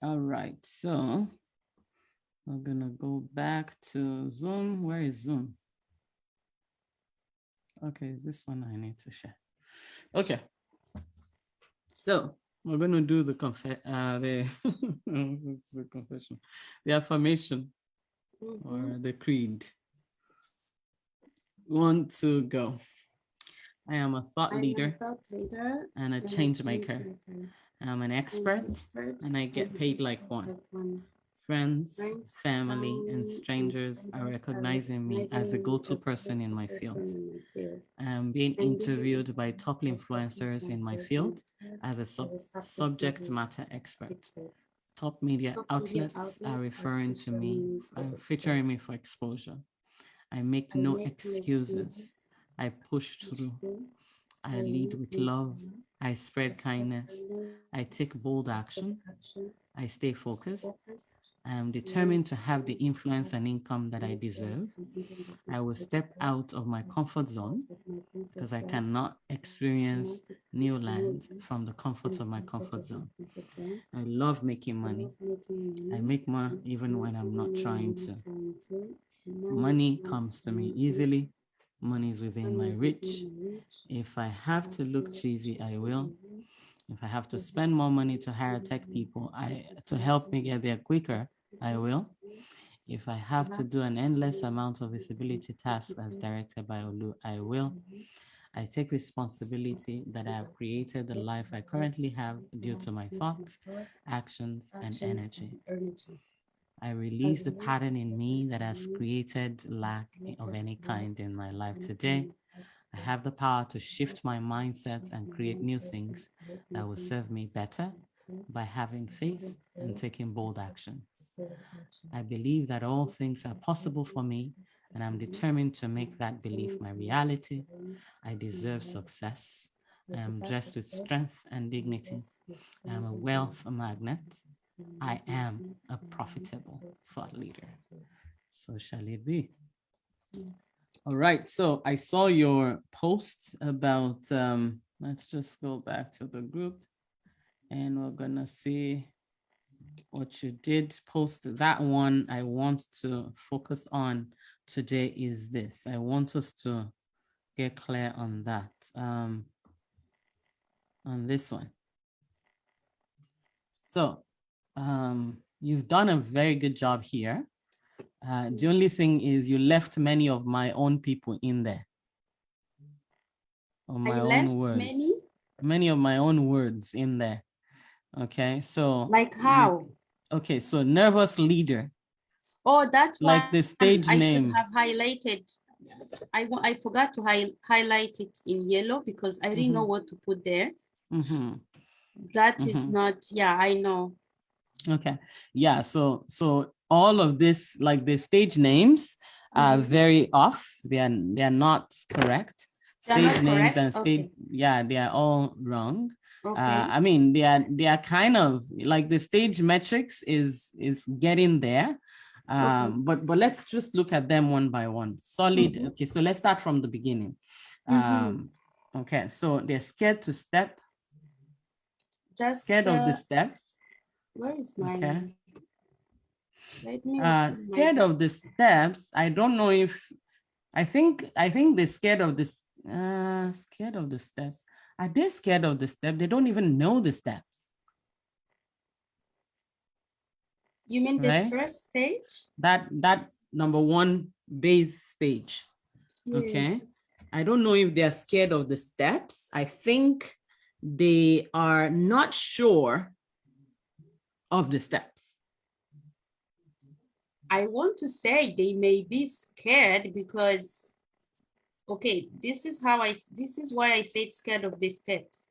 All right, so we're gonna go back to Zoom. Where is Zoom? Okay, this one I need to share. Okay, so we're gonna do the the confession, the affirmation or the creed. 1, 2, go. I am a thought leader and a change maker. I'm an expert and I get paid like one. Friends, family, and strangers are recognizing me as the go-to person in my field. I am being interviewed by top influencers in my field as a subject matter expert. Top media outlets are referring to me, featuring me for exposure. I make no excuses. I push through. I lead with love. I spread kindness. I take bold action. I stay focused. I am determined to have the influence and income that I deserve. I will step out of my comfort zone because I cannot experience new lands from the comfort of my comfort zone. I love making money. I make more even when I'm not trying to. Money comes to me easily. Money is within my reach. If I have to look cheesy, I will. If I have to spend more money to hire tech people to help me get there quicker, I will. If I have to do an endless amount of visibility tasks as directed by Olu, I will. I take responsibility that I have created the life I currently have due to my thoughts, actions, and energy. I release the pattern in me that has created lack of any kind in my life today. I have the power to shift my mindset and create new things that will serve me better by having faith and taking bold action. I believe that all things are possible for me, and I'm determined to make that belief my reality. I deserve success. I am dressed with strength and dignity. I am a wealth magnet. I am a profitable thought leader. So shall it be. All right, so I saw your post about, let's just go back to the group and we're gonna see what you did post. That one I want to focus on today is this. I want us to get clear on that, on this one. So you've done a very good job here. The only thing is you left many of my own people in there. Of my own words. Many of my own words in there. Okay, so. Like how? Okay, so nervous leader. Oh, that's like the stage I name. should have highlighted. I forgot to highlight it in yellow because I didn't know what to put there. That is not, yeah, I know. Okay, yeah, so all of this, like the stage names are very off. They are not correct. Stage names and stage, yeah, they are all wrong. I mean, they are kind of like the stage metrics is getting there. But let's just look at them one by one. Solid. Okay, so let's start from the beginning. Okay, so they're scared to step. Just scared of the steps. Where is my? Okay. Let me scared of the steps. I don't know if I think they're scared of this. Scared of the steps. Are they scared of the step? They don't even know the steps. You mean the first stage? That number one base stage. Yes. Okay. I don't know if they're scared of the steps. I think they are not sure of the steps. I want to say they may be scared because, okay, this is why I said scared of the steps.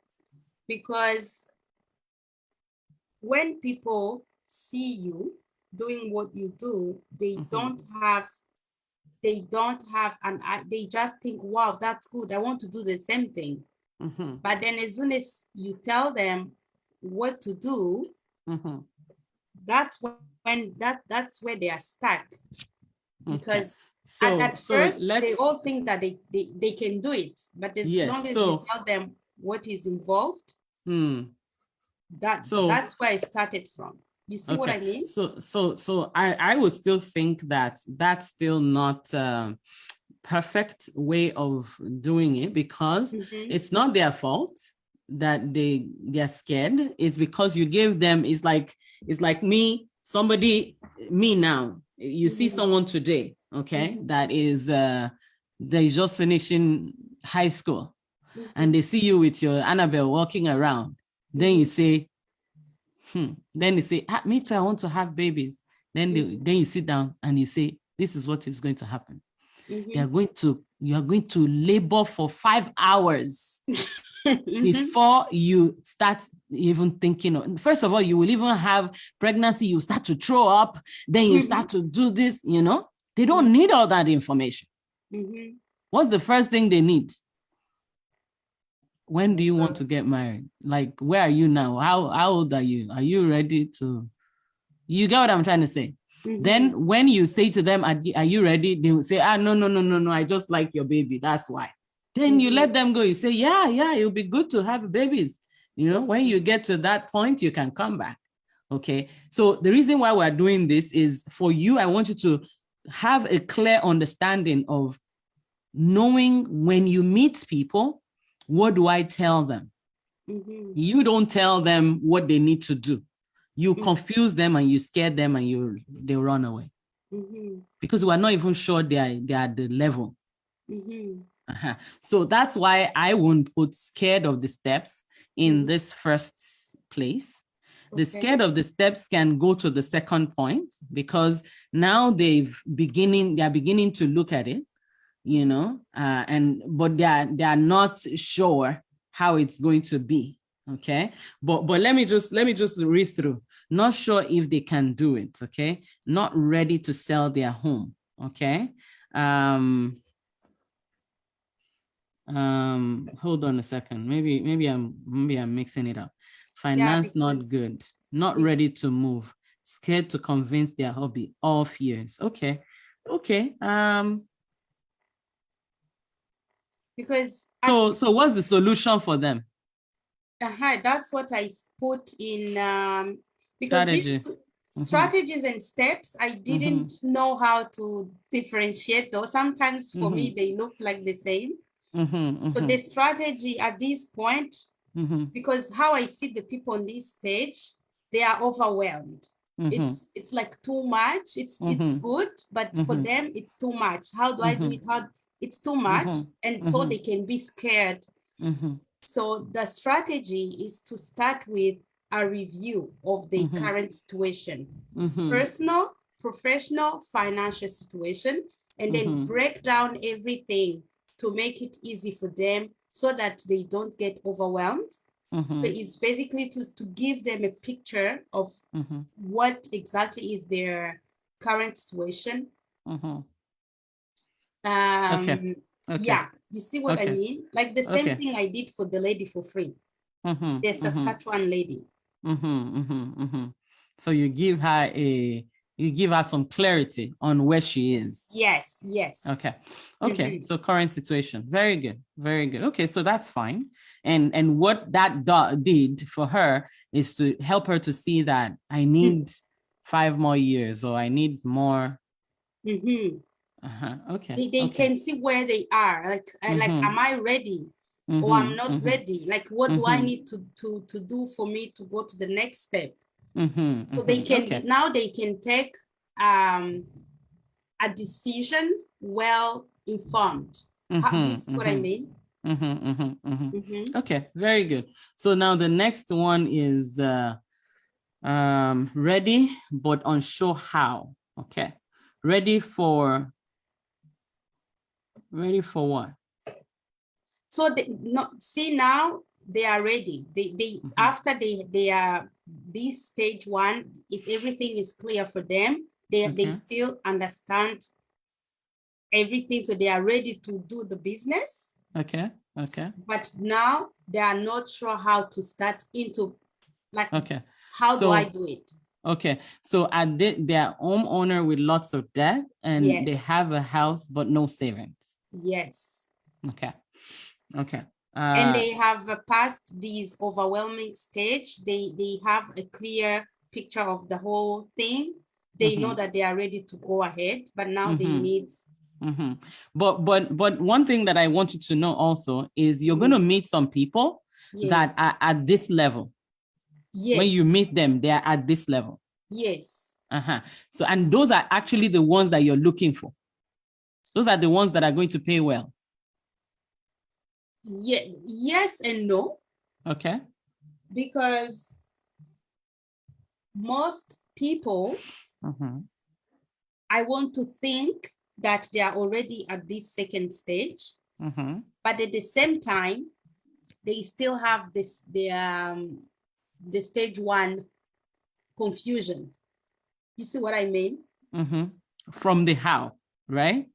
Because when people see you doing what you do, they don't have they just think, wow, that's good. I want to do the same thing. But then as soon as you tell them what to do, that's where they are stuck. Because at first they all think that they can do it, but as long as you tell them what is involved, that's where I started from. You see what I mean? So I would still think that that's still not perfect way of doing it, because it's not their fault that they're scared. It's because you give them, it's like me now. You see someone today, okay, that is they just finishing high school, and they see you with your Annabelle walking around. Then you say, then they say, me too, I want to have babies. Then you sit down and you say, this is what is going to happen. You are going to labor for 5 hours before you start even thinking. First of all, you will even have pregnancy, you start to throw up, then you start to do this, They don't need all that information. What's the first thing they need? When do you want to get married? Like, where are you now? How old are you? Are you ready to? You get what I'm trying to say? Then when you say to them, are you ready? They will say, no, I just like your baby. That's why. Then you let them go. You say, yeah, it'll be good to have babies. When you get to that point, you can come back. Okay. So the reason why we're doing this is for you. I want you to have a clear understanding of knowing when you meet people, what do I tell them? You don't tell them what they need to do. You confuse them and you scare them and they run away. Because we're not even sure they are at the level. So that's why I won't put scared of the steps in this first place. The scared of the steps can go to the second point, because now they're beginning to look at it, but they are not sure how it's going to be. Okay, but let me just read through. Not sure if they can do it. Okay, not ready to sell their home. Okay, hold on a second. Maybe I'm mixing it up. Finance not good. Not ready to move. Scared to convince their hobby. All fears. Okay. Because so what's the solution for them? That's what I put in because these strategies and steps, I didn't know how to differentiate those. Sometimes for me, they look like the same. So the strategy at this point, because how I see the people on this stage, they are overwhelmed. It's like too much. It's good, but for them, it's too much. How do I do it? It's too much. And so they can be scared. So the strategy is to start with a review of the current situation, personal, professional, financial situation, and then break down everything to make it easy for them so that they don't get overwhelmed. So it's basically to give them a picture of what exactly is their current situation. Okay. Yeah, you see what I mean? Like the same thing I did for the lady for free, the Saskatchewan lady. So you give her some clarity on where she is. Yes. Okay. So current situation. Very good. Okay, so that's fine. And what that did for her is to help her to see that I need 5 more years, or I need more. Okay. They can see where they are. Like, am I ready? Or I'm not ready? Like, what do I need to do for me to go to the next step? So they can now they can take a decision well informed. You see what I mean? Okay, very good. So now the next one is ready but unsure how. Okay, ready for what? So now they are ready. They after they are this stage one, if everything is clear for them, they still understand everything, so they are ready to do the business. Okay. But now they are not sure how to start into, like, how do I do it? Okay, so they are homeowner with lots of debt, and they have a house but no savings. Yes. Okay. And they have passed this overwhelming stage. They have a clear picture of the whole thing, they know that they are ready to go ahead, but now they need. But one thing that I want you to know also is you're going to meet some people that are at this level. Yes. When you meet them, they are at this level. Yes. So, and those are actually the ones that you're looking for. Those are the ones that are going to pay well. Yeah, yes and no. Okay. Because most people, I want to think that they are already at this second stage, but at the same time, they still have this the stage one confusion. You see what I mean? From the how, right?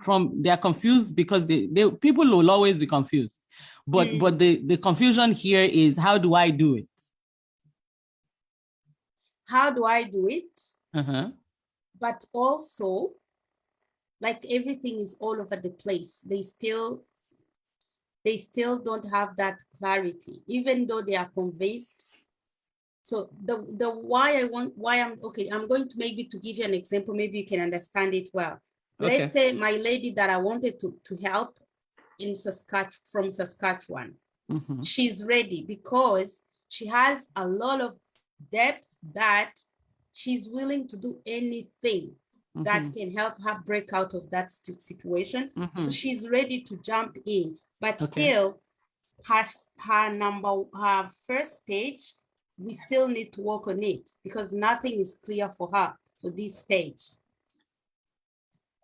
From, they are confused because they people will always be confused, but the confusion here is, how do I do it? How do I do it? But also, like, everything is all over the place. They still don't have that clarity, even though they are convinced. So the why I'm going to maybe to give you an example, maybe you can understand it well. Okay. Let's say my lady that I wanted to help in from Saskatchewan, she's ready because she has a lot of depth that she's willing to do anything that can help her break out of that situation. So she's ready to jump in, but still her first stage, we still need to work on it because nothing is clear for her for this stage.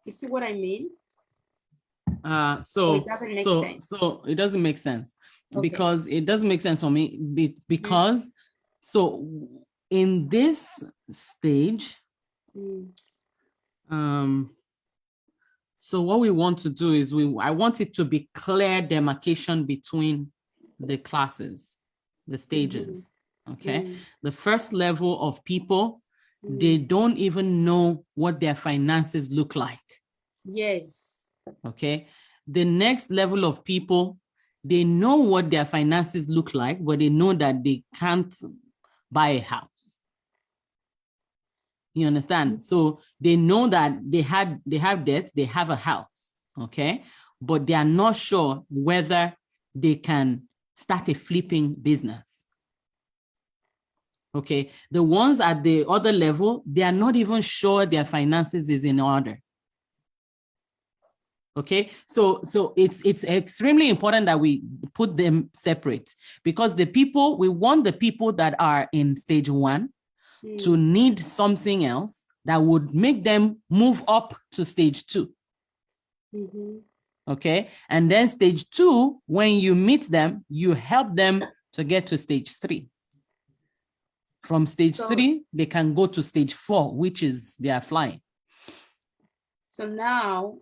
You see what I mean? So it doesn't make sense. So it doesn't make sense because it doesn't make sense for me because so in this stage, so what we want to do is I want it to be clear demarcation between the classes, the stages. Okay. The first level of people, they don't even know what their finances look like. Yes. Okay. The next level of people, they know what their finances look like, but they know that they can't buy a house. You understand? So they know that they have debts, they have a house. Okay. But they are not sure whether they can start a flipping business. Okay, the ones at the other level, they are not even sure their finances is in order. Okay, so it's extremely important that we put them separate because we want the people that are in stage one to need something else that would make them move up to stage two. Okay, and then stage two, when you meet them, you help them to get to stage three. From stage three, they can go to stage four, which is they are flying. So now,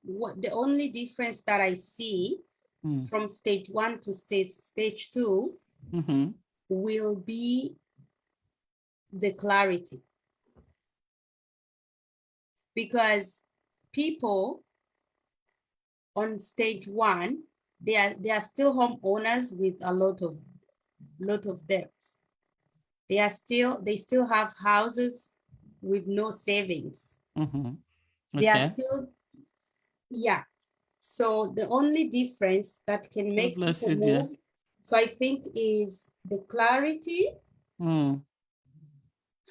what the only difference that I see from stage one to stage two will be the clarity. Because people on stage one, they are still homeowners with a lot of debts. They still have houses with no savings. Okay. They are still, So the only difference that can make people move, so I think, is the clarity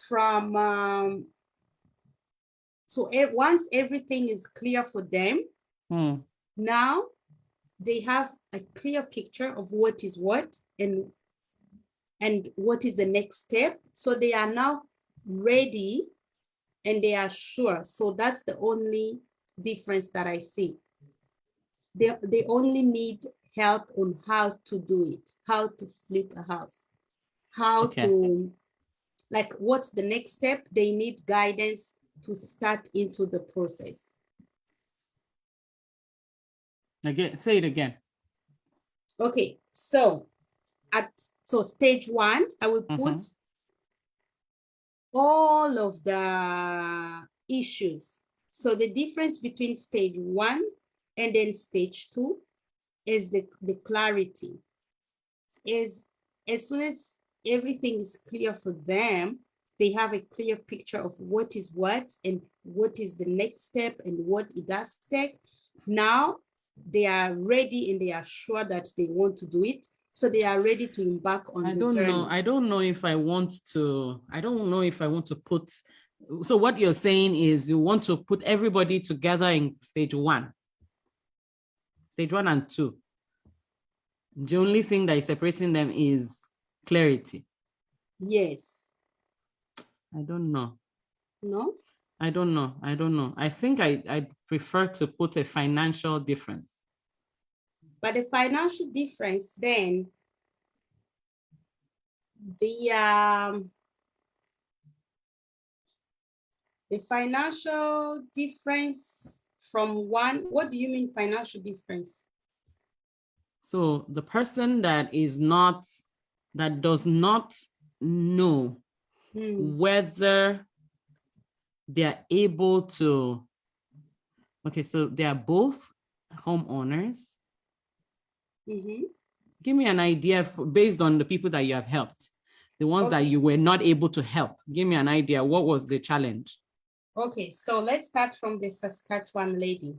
from, once everything is clear for them, now they have a clear picture of what is what and what is the next step. So they are now ready and they are sure. So that's the only difference that I see. They only need help on how to do it, how to flip a house, how to, like, what's the next step? They need guidance to start into the process. Again, say it again. Okay, so stage one, I will put all of the issues. So the difference between stage one and then stage two is the clarity. As soon as everything is clear for them, they have a clear picture of what is what and what is the next step and what it does take. Now they are ready and they are sure that they want to do it. So they are ready to embark on the journey. I don't know if I want to put, so what you're saying is you want to put everybody together in stage 1 and 2. The only thing that is separating them is clarity. Yes. I don't know. No? I don't know. I think I prefer to put a financial difference. But the financial difference, then the financial difference from one, what do you mean financial difference? So the person that does not know whether they're able to, okay, so they are both homeowners. Give me an idea based on the people that you have helped, the ones that you were not able to help. Give me an idea. What was the challenge? Okay, so let's start from the Saskatchewan lady.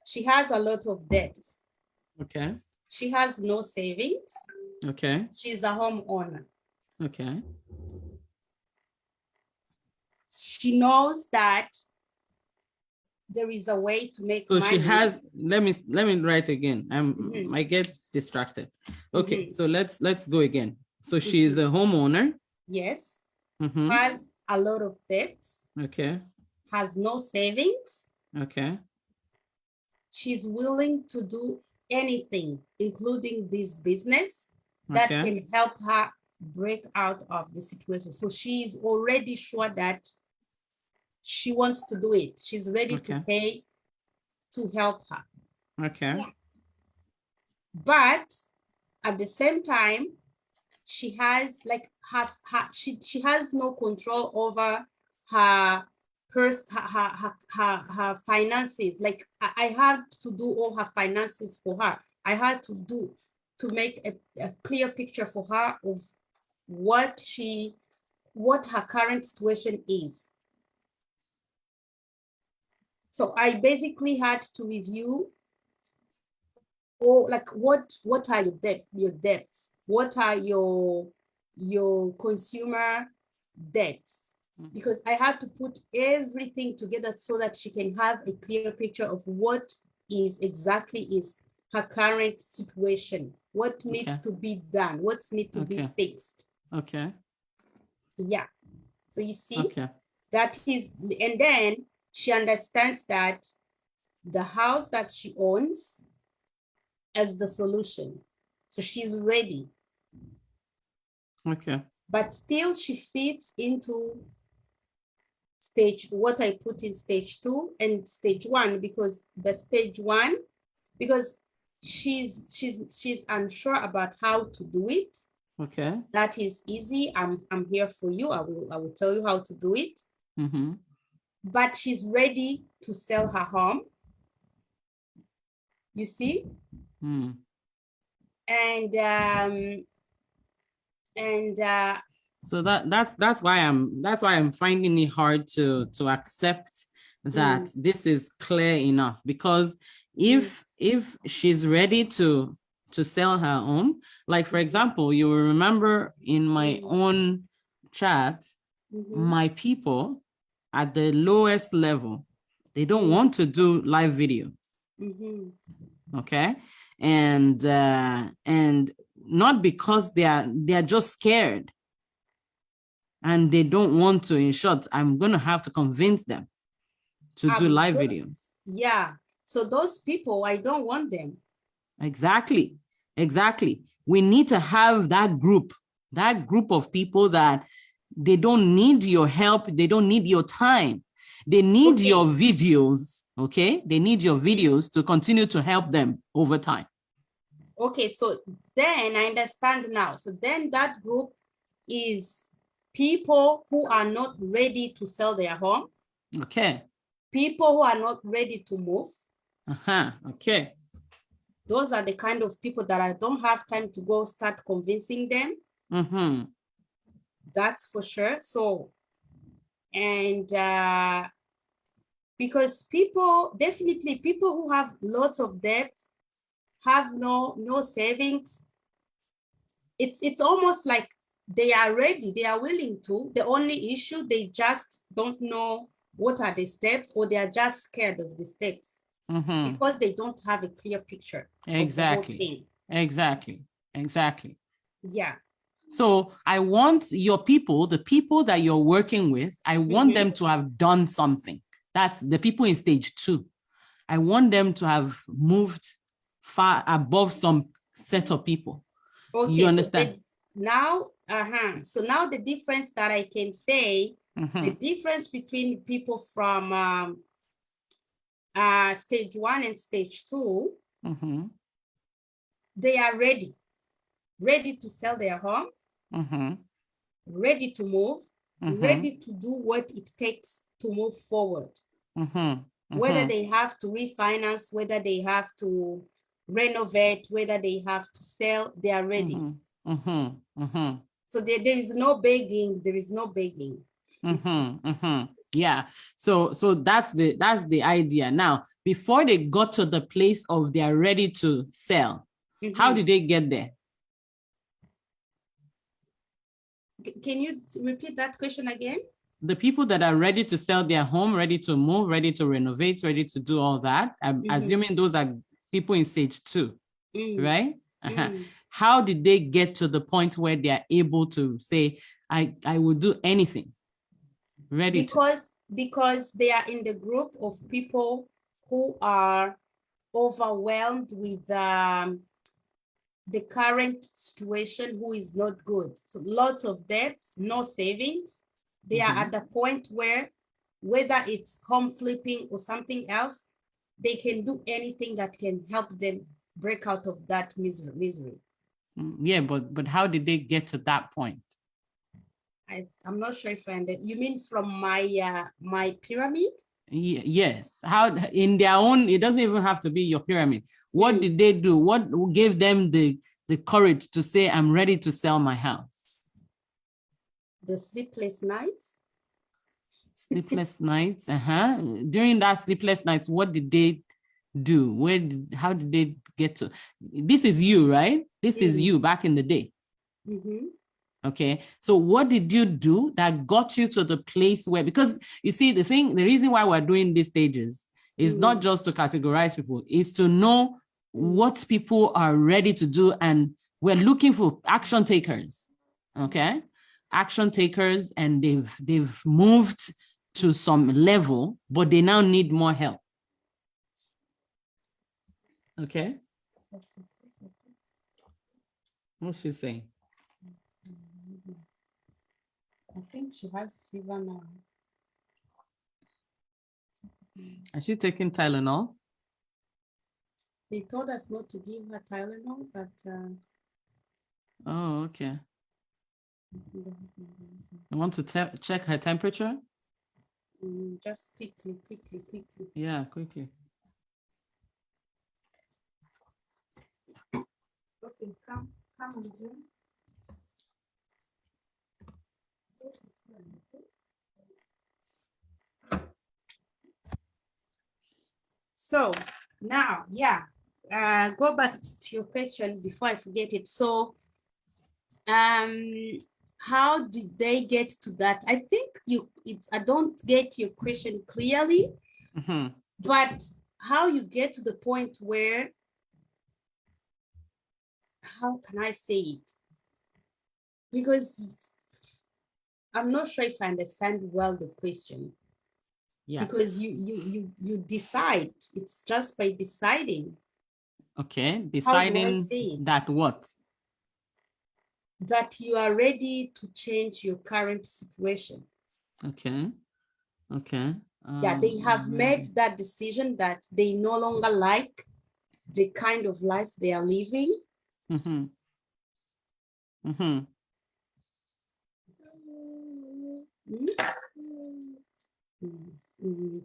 She has a lot of debts. Okay. She has no savings. Okay. She's a homeowner. Okay. She knows that there is a way to make money. She has, let me write again. I get distracted. Okay, so let's go again. So she is a homeowner. Yes. Has a lot of debts. Okay. Has no savings. Okay. She's willing to do anything, including this business, that can help her break out of the situation. So she's already sure that she wants to do it. She's ready to pay to help her. Okay. Yeah. But at the same time, she has like she has no control over her finances. Like I had to do all her finances for her. I had to make a clear picture for her of what her current situation is. So I basically had to review like what are your debts? What are your consumer debts? Because I had to put everything together so that she can have a clear picture of what is her current situation, what needs to be done, what needs to be fixed. Okay. Yeah. So you see, that is, and then she understands that the house that she owns as the solution. So she's ready. Okay. But still she fits into what I put in stage 2 and stage 1, because the stage 1, because she's unsure about how to do it. Okay. That is easy. I'm here for you. I will tell you how to do it. But she's ready to sell her home. You see? And so that's why I'm finding it hard to accept that this is clear enough, because if she's ready to sell her home, like for example, you will remember in my own chat, my people at the lowest level, they don't want to do live videos. Okay. And not because they are just scared and they don't want to. In short, I'm going to have to convince them to do live videos. Yeah. So those people, I don't want them. Exactly. We need to have that group of people that they don't need your help. They don't need your time. They need your videos. Okay. They need your videos to continue to help them over time. Okay. So then I understand now. So then that group is people who are not ready to sell their home. Okay. People who are not ready to move. Okay. those are the kind of people that I don't have time to go start convincing them. That's for sure. So, and because definitely people who have lots of debt, have no savings, it's almost like they are ready, they are willing to. The only issue, they just don't know what are the steps, or they are just scared of the steps because they don't have a clear picture. Exactly. Exactly. Yeah. So I want your people, the people that you're working with, I want them to have done something. That's the people in stage 2. I want them to have moved far above some set of people. Okay, you understand? So now the difference that I can say, the difference between people from stage 1 and stage 2, they are ready to sell their home, ready to move, ready to do what it takes to move forward. Whether they have to refinance, whether they have to renovate, whether they have to sell, they are ready. So there is no begging. There is no begging. Yeah. So that's the idea. Now, before they got to the place of they are ready to sell, how did they get there? Can you repeat that question again? The people that are ready to sell their home, ready to move, ready to renovate, ready to do all that, I'm assuming those are people in stage 2, right? How did they get to the point where they are able to say, I will do anything? Because they are in the group of people who are overwhelmed with the current situation, who is not good. So lots of debt, no savings. They are at the point where, whether it's home flipping or something else, they can do anything that can help them break out of that misery. Yeah, but how did they get to that point? I'm not sure if I understand. You mean from my pyramid? Yes. How in their own, it doesn't even have to be your pyramid. What did they do? What gave them the courage to say, I'm ready to sell my house? The sleepless nights. Sleepless nights. During that sleepless nights, what did they do? How did they get to? This is you, right? This is you back in the day. Okay, so what did you do that got you to the place where, because you see, the reason why we're doing these stages is not just to categorize people, is to know what people are ready to do. And we're looking for action takers, okay? Action takers, and they've moved to some level, but they now need more help. Okay? What's she saying? I think she has fever now. Is she taking Tylenol? They told us not to give her Tylenol, but... Oh, okay. I want to check her temperature. Just quickly. Yeah, quickly. Okay, come on, June. So now, go back to your question before I forget it. So, how did they get to that? I think I don't get your question clearly, but how you get to the point where, how can I say it? Because I'm not sure if I understand well the question. Yeah. Because you decide. It's just by deciding. Okay, deciding that what? That you are ready to change your current situation. Okay. Yeah, they have made that decision that they no longer like the kind of life they are living.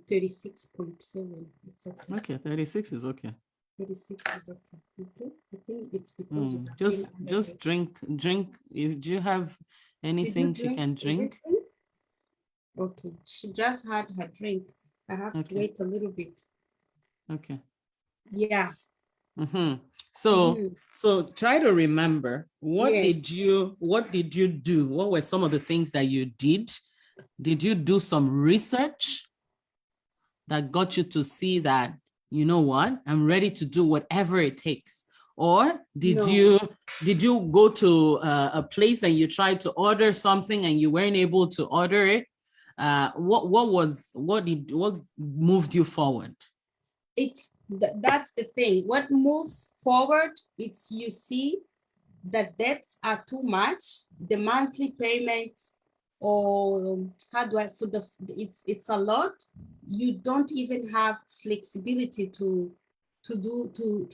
36.7. It's okay. Okay, 36 is okay. 36 is okay. Okay. I think it's because you just drink. If do you have anything she can drink? Everything? Okay. She just had her drink. I have to wait a little bit. Okay. Yeah. So try to remember what did you do? What were some of the things that you did? Did you do some research that got you to see that, you know what, I'm ready to do whatever it takes? Or did you go to a place and you tried to order something and you weren't able to order it? What moved you forward? That's the thing. What moves forward is you see the debts are too much, the monthly payments, or how do I put it's a lot. You don't even have flexibility to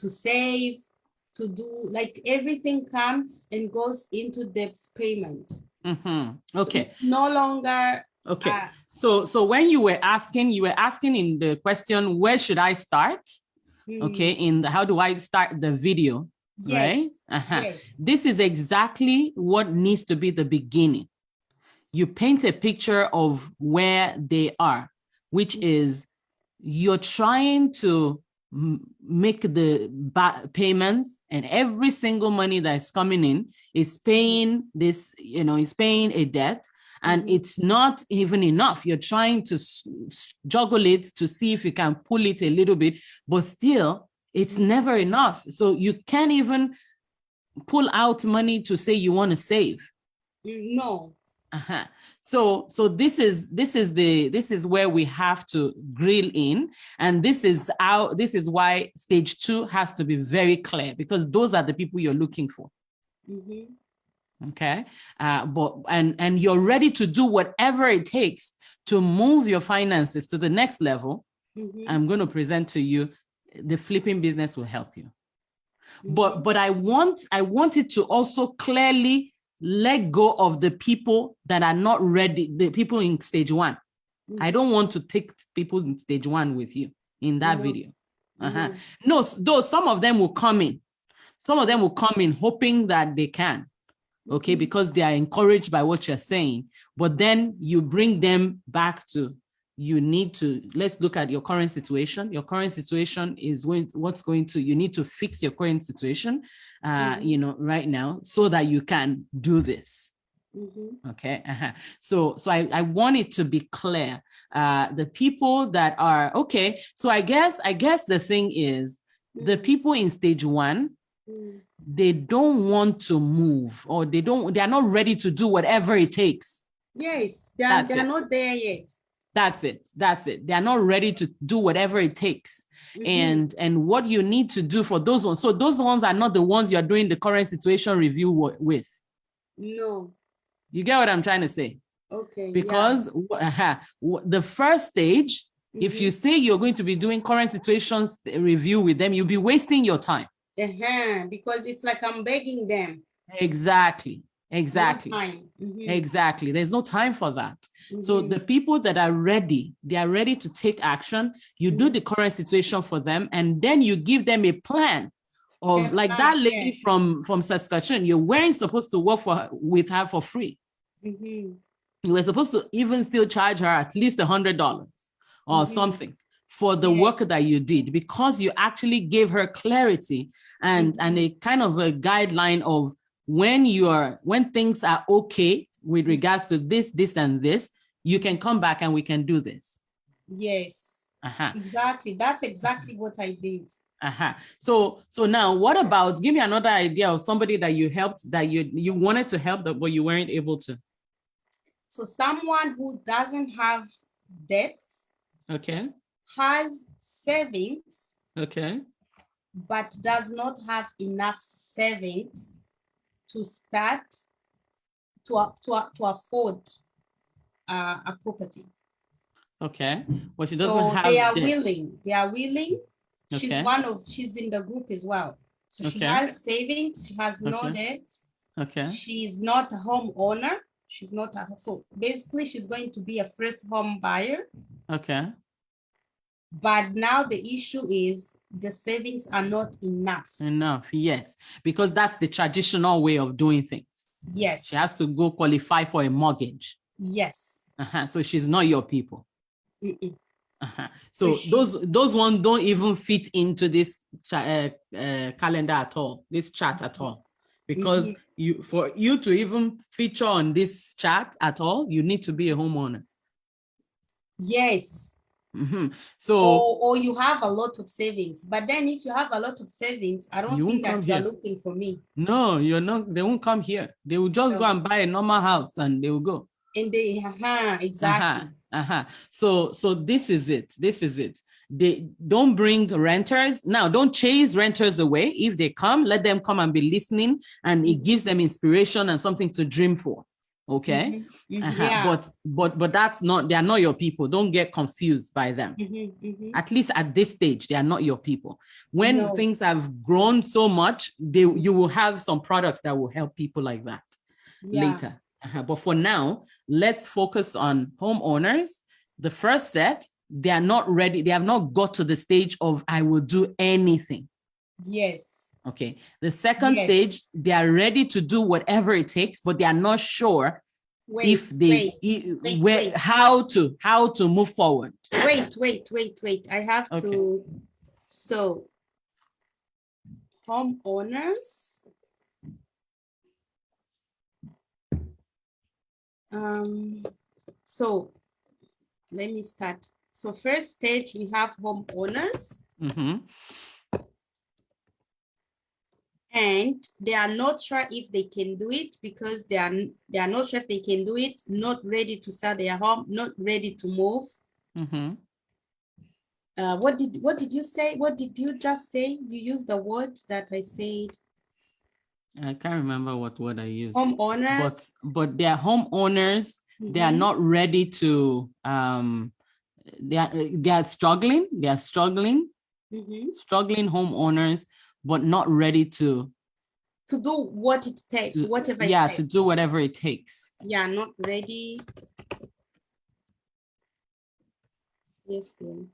save, to do, like, everything comes and goes into debt payment. Okay. So no longer. Okay. So when you were asking in the question, where should I start? Okay. In the, how do I start the video? Right? Yes. This is exactly what needs to be the beginning. You paint a picture of where they are, which is you're trying to make the payments, and every single money that's coming in is paying this, is paying a debt. And it's not even enough. You're trying to juggle it to see if you can pull it a little bit, but still it's never enough. So you can't even pull out money to say you want to save. No. So this is where we have to grill in, and this is why stage 2 has to be very clear, because those are the people you're looking for. Okay, but you're ready to do whatever it takes to move your finances to the next level. I'm going to present to you the flipping business will help you. But I want it to also clearly let go of the people that are not ready, the people in stage 1. I don't want to take people in stage 1 with you in that video. No, though some of them will come in. Some of them will come in hoping that they can. Okay, because they are encouraged by what you're saying. But then you bring them back to, you need to, let's look at your current situation. Your current situation is you need to fix your current situation, right now, so that you can do this. Okay. So I want it to be clear. The people that are, okay. So I guess the thing is, the people in stage 1, they don't want to move, or they are not ready to do whatever it takes. Yes, they're not there yet. That's it. They are not ready to do whatever it takes. And what you need to do for those ones. So those ones are not the ones you're doing the current situation review with. No. You get what I'm trying to say? Okay. Because the first stage, if you say you're going to be doing current situations review with them, you'll be wasting your time. Because it's like I'm begging them. Exactly. Exactly. There's no time for that. So the people that are ready, they are ready to take action. You do the current situation for them, and then you give them a plan of, like that lady from Saskatchewan. You weren't supposed to work with her for free. You were supposed to even still charge her at least $100 or something for the work that you did, because you actually gave her clarity and a kind of a guideline of when things are okay with regards to this and this, you can come back and we can do this. Yes. Exactly. That's exactly what I did. So now what about, give me another idea of somebody that you helped, that you wanted to help, but you weren't able to. So someone who doesn't have debts. Okay. Has savings. Okay. But does not have enough savings to start to afford a property. Okay. Well, she doesn't have. They are willing. Okay. She's in the group as well. So she has savings. She has no debts. Okay. She's not a homeowner. So basically she's going to be a first home buyer. Okay. But now the issue is the savings are not enough. Enough, yes, because that's the traditional way of doing things. Yes. She has to go qualify for a mortgage. Yes. So she's not your people. Mm-mm. So those ones don't even fit into this calendar at all, this chart at all, because for you to even feature on this chart at all, you need to be a homeowner. Yes. So or you have a lot of savings, but then if you have a lot of savings, I don't think that you're looking for me. No, you're not. They won't come here. They will just go and buy a normal house and they will go. And they exactly. So this is it. This is it. They don't bring renters. Now, don't chase renters away. If they come, let them come and be listening, and it gives them inspiration and something to dream for. Okay. Yeah. But that's not, they are not your people. Don't get confused by them. At least at this stage, they are not your people. When things have grown so much, you will have some products that will help people like that later. But for now, let's focus on homeowners. The first set, they are not ready. They have not got to the stage of I will do anything. Yes. Okay. The second stage, they are ready to do whatever it takes, but they are not sure how to move forward. Wait. I have to. So homeowners. So let me start. So first stage, we have homeowners. And they are not sure if they can do it because they are not sure if they can do it, not ready to sell their home, not ready to move. What did you say? What did you just say? You used the word that I said. I can't remember what word I used. Homeowners. But they are homeowners. They are not ready to they are struggling. They are struggling homeowners, but not ready to do what it takes, whatever it takes. To do whatever it takes. Yeah, not ready. Yes, dear.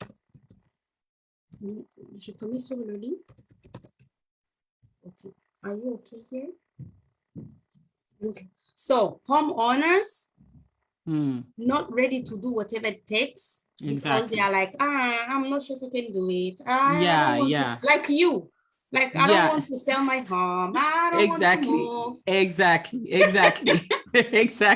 Je te mets sur le lit. Okay. Are you okay here? Okay. So homeowners not ready to do whatever it takes because they are like, I'm not sure if I can do it. Like you. Like, I don't want to sell my home. I don't want to move. Exactly. Exactly,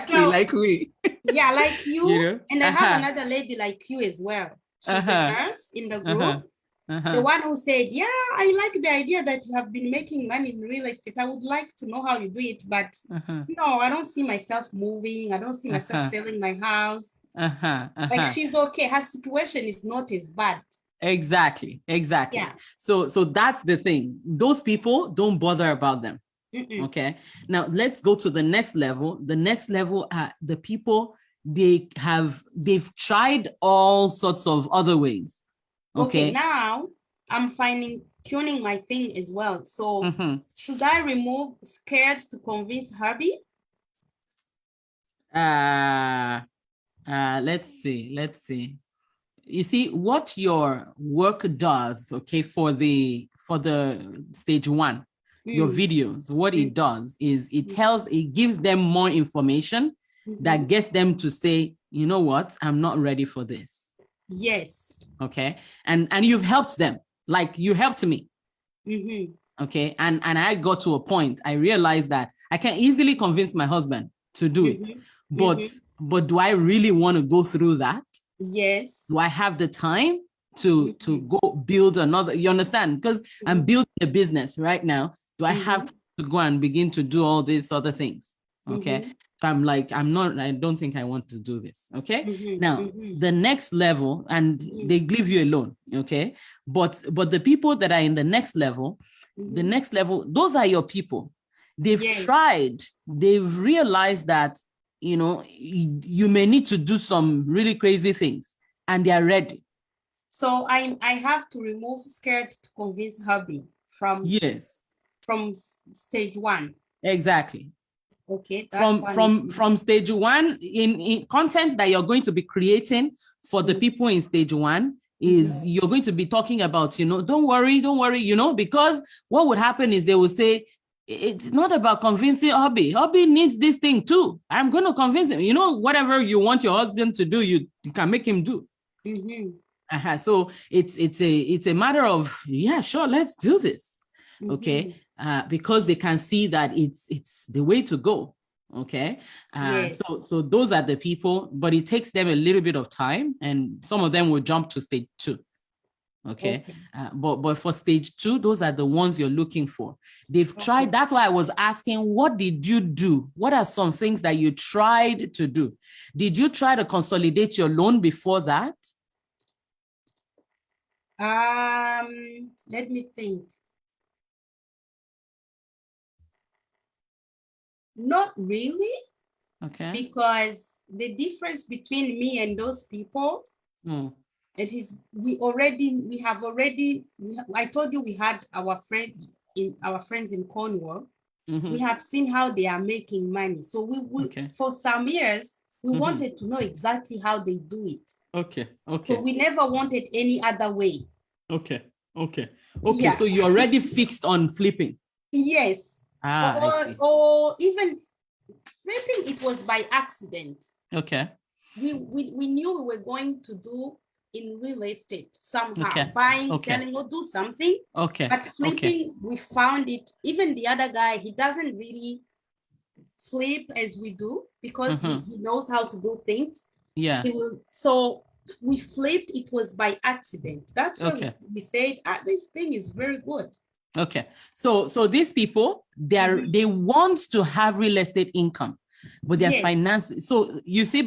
so, like we. Yeah, like you. And I have another lady like you as well. She's a nurse in the group. The one who said, yeah, I like the idea that you have been making money in real estate. I would like to know how you do it, but no, I don't see myself moving. I don't see myself selling my house. Like she's okay. Her situation is not as bad. Exactly. Yeah. So that's the thing. Those people, don't bother about them. Okay. Now let's go to the next level. The next level are the people, they've tried all sorts of other ways. Okay. Now I'm tuning my thing as well. So should I remove scared to convince hubby? Let's see. You see what your work does, okay, for the stage one, your videos, what it does is it gives them more information that gets them to say, you know what, I'm not ready for this. Yes. Okay. And you've helped them, like you helped me. Okay. And I got to a point, I realized that I can easily convince my husband to do it. But do I really want to go through that? Yes. Do I have the time to go build another? You understand? Because I'm building a business right now. Do I have to go and begin to do all these other things? Okay. So I'm like, I don't think I want to do this. Okay. Now, the next level, and they leave you alone. Okay. But the people that are in the next level, those are your people. They've tried, they've realized that, you know, you may need to do some really crazy things and they are ready. So I have to remove scared to convince hubby from stage one. Exactly. Okay. From stage one, in content that you're going to be creating for the people in stage one, is you're going to be talking about, don't worry, because what would happen is they will say, it's not about convincing Hubby. Hubby needs this thing too. I'm going to convince him. Whatever you want your husband to do, you can make him do. So it's a matter of, yeah, sure, let's do this. Okay. Because they can see that it's the way to go. Okay. Yes. So those are the people, but it takes them a little bit of time, and some of them will jump to stage 2. Okay. But for stage 2, those are the ones you're looking for. They've tried. That's why I was asking, what did you do? What are some things that you tried to do? Did you try to consolidate your loan before that? Let me think. Not really. Okay. Because the difference between me and those people, it is I told you we had our friends in Cornwall. We have seen how they are making money. So we for some years, we wanted to know exactly how they do it. Okay. So we never wanted any other way. Okay. Yeah. So you're already fixed on flipping. Yes. Or even flipping, it was by accident. Okay. We knew we were going to do in real estate somehow, buying, selling, or do something. Okay. But flipping, we found it. Even the other guy, he doesn't really flip as we do because he knows how to do things. Yeah. So we flipped. It was by accident. That's why we said this thing is very good. Okay. So these people, they want to have real estate income, but their finances. So you see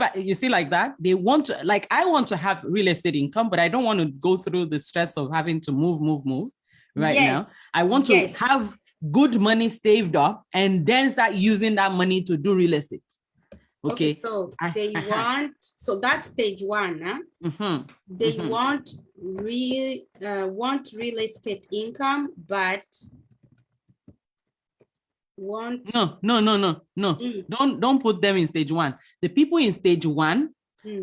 like that, they want to, like, I want to have real estate income, but I don't want to go through the stress of having to move right now. I want to have good money saved up and then start using that money to do real estate. Okay. So they want, so that's stage 1, huh? They want real estate income, but no. Don't put them in stage 1. The people in stage 1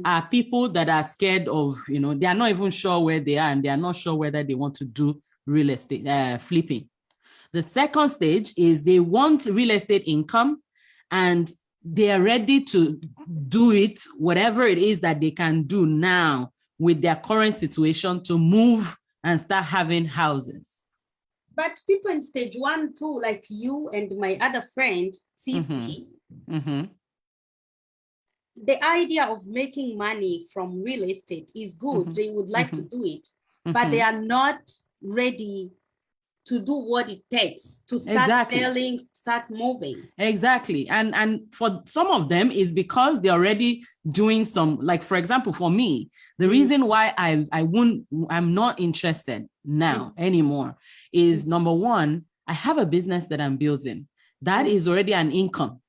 are people that are scared of, they are not even sure where they are, and they are not sure whether they want to do real estate flipping. The second stage is they want real estate income, and they are ready to do it, whatever it is that they can do now with their current situation, to move and start having houses. But people in stage 1 too, like you and my other friend, Titi, the idea of making money from real estate is good. They would like to do it, but they are not ready to do what it takes to start selling, start moving. Exactly. And for some of them is because they're already doing some, like, for example, for me, the reason why I'm not interested now anymore is, number one, I have a business that I'm building. That is already an income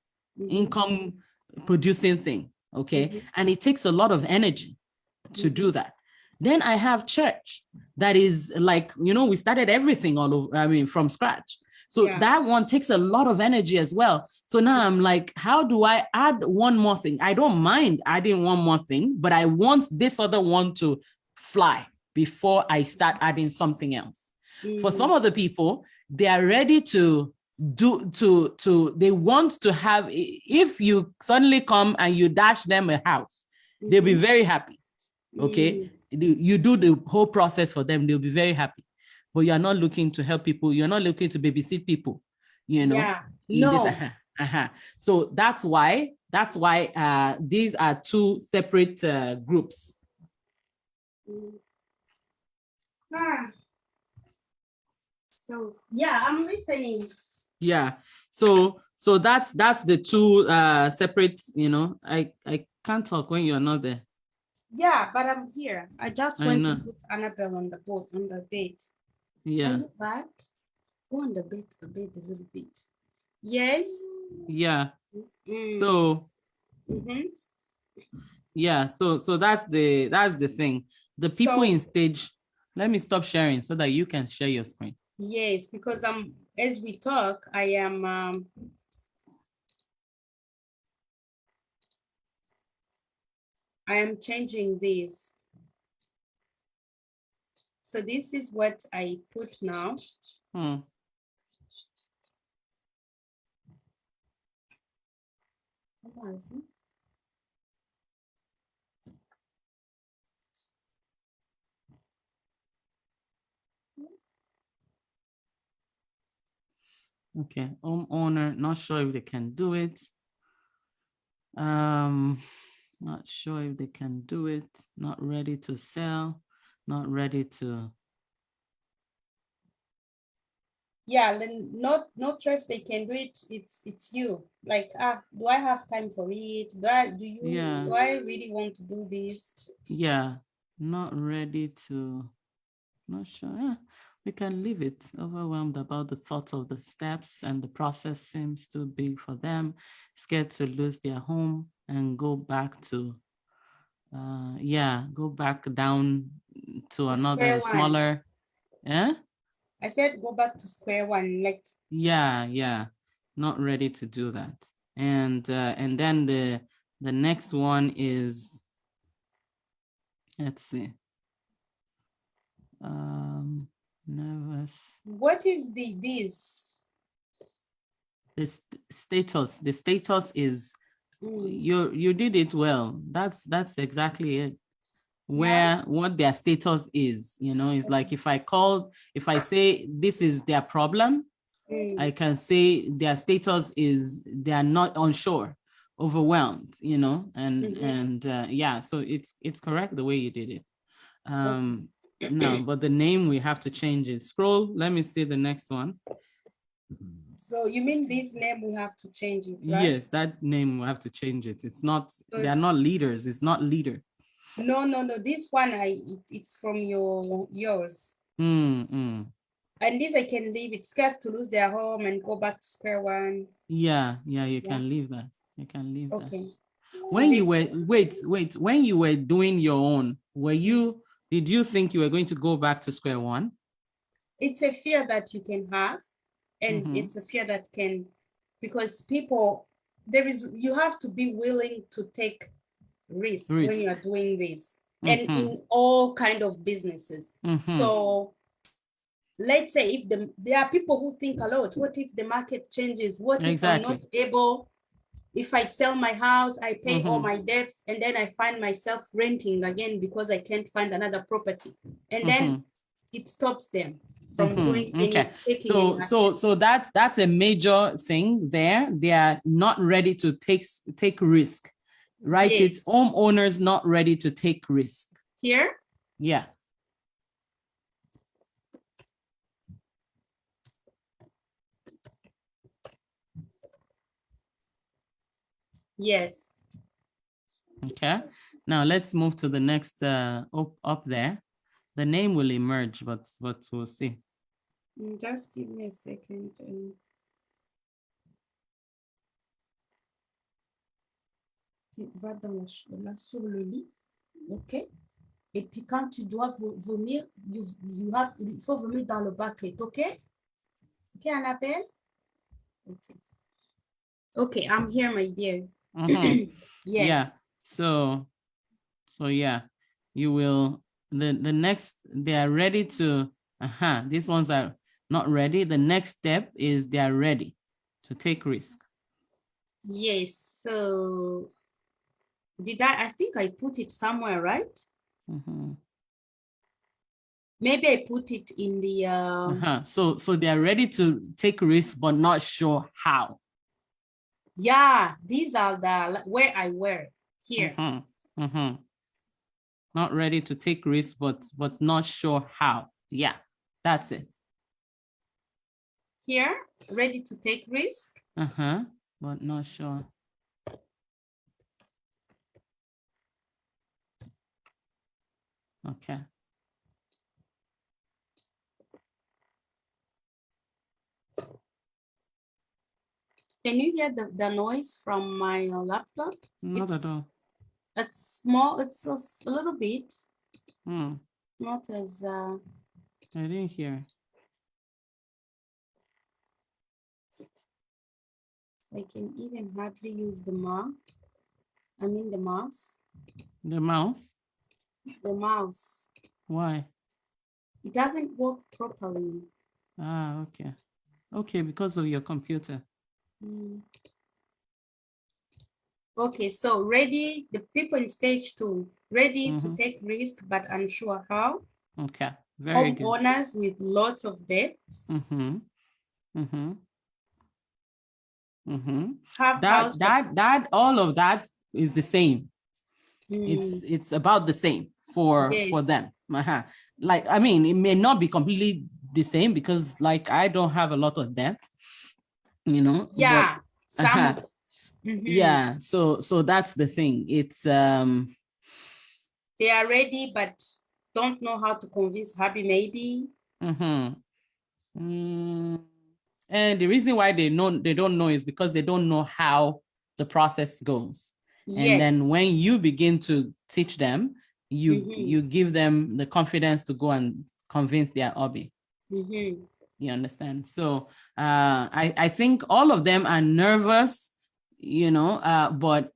producing thing. Okay. And it takes a lot of energy to do that. Then I have church that is like, we started everything all over, from scratch. So that one takes a lot of energy as well. So now I'm like, how do I add one more thing? I don't mind adding one more thing, but I want this other one to fly before I start adding something else. For some of the people, they are ready to they want to have, if you suddenly come and you dash them a house, they'll be very happy. Okay. You do the whole process for them, they'll be very happy. But you're not looking to help people. You're not looking to babysit people, So that's why these are 2 separate groups. So yeah, I'm listening. Yeah. So that's the 2 separate, I can't talk when you're not there. Yeah, but I'm here. I just went to put Annabelle on the bed. Yeah. Are you back? Go on the bed a little bit. Yes. Yeah. So. Yeah. So that's the thing. The people in stage. Let me stop sharing so that you can share your screen. Yes, because as we talk, I am changing this. So this is what I put now. Okay, homeowner, not sure if they can do it. Not sure if they can do it. Not ready to sell. Not ready to. Yeah, then not sure if they can do it. It's you. Like, do I have time for it? Do I really want to do this? Yeah, not ready to. Not sure. Yeah, we can leave it. Overwhelmed about the thoughts of the steps and the process seems too big for them. Scared to lose their home and go back to. Go back down to another smaller. Yeah. I said go back to square one. Like. Yeah. Not ready to do that. And then the next one is. Let's see. Nervous. What is this? The status. The status is you did it well. That's exactly it. What their status is, it's like if I say this is their problem, I can say their status is they are not unsure, overwhelmed, so it's correct the way you did it. No, but the name we have to change it. Scroll, let me see the next one. So you mean this name we have to change it, right? Yes, that name we have to change it. It's not, they are not leaders. It's not leader. No. This one, it's from yours. And this I can leave it. Scared to lose their home and go back to square one. Yeah, you can leave that. You can leave that. Okay. When you were when you were doing your own, did you think you were going to go back to square one? It's a fear that you can have, and it's a fear that can, because people, you have to be willing to take risk when you are doing this, and in all kind of businesses. So let's say if there are people who think a lot. What if the market changes? What if I'm not able? If I sell my house, I pay all my debts, and then I find myself renting again because I can't find another property, and then it stops them from doing anything. So that's a major thing there. They are not ready to take risk, right? Yes. It's homeowners not ready to take risk. Here? Yeah. Yes. Okay. Now let's move to the next up there. The name will emerge, but we'll see. Just give me a second. Va là sur le lit. OK. Et puis quand tu dois vomir, il faut vomir dans le bucket. OK? OK, Annabelle? OK. Okay, I'm here, my dear. Yes. Yeah. So yeah, you will, the next, they are ready to, these ones are not ready. The next step is they are ready to take risk. Yes. So I think I put it somewhere, right? Maybe I put it in the... So they are ready to take risk, but not sure how. Yeah, these are the where I were here. Not ready to take risks, but not sure how. Yeah, that's it. Here, ready to take risk. But not sure. Okay. Can you hear the noise from my laptop? Not at all. It's small. It's a little bit. Not as... I didn't hear. I can even hardly use the mouse. I mean the mouse. The mouse? The mouse. Why? It doesn't work properly. Ah, okay. Okay, because of your computer. Okay, so ready, the people in stage 2, ready to take risk but unsure how. Okay, very good. Homeowners with lots of debts. That all of that is the same. It's about the same for them. Like, I mean, it may not be completely the same because like I don't have a lot of debt, you know. Yeah, but, yeah, so that's the thing. It's they are ready but don't know how to convince hubby, maybe. And the reason why they don't know is because they don't know how the process goes. And then when you begin to teach them, you give them the confidence to go and convince their hubby. You understand? So I think all of them are nervous, you know, but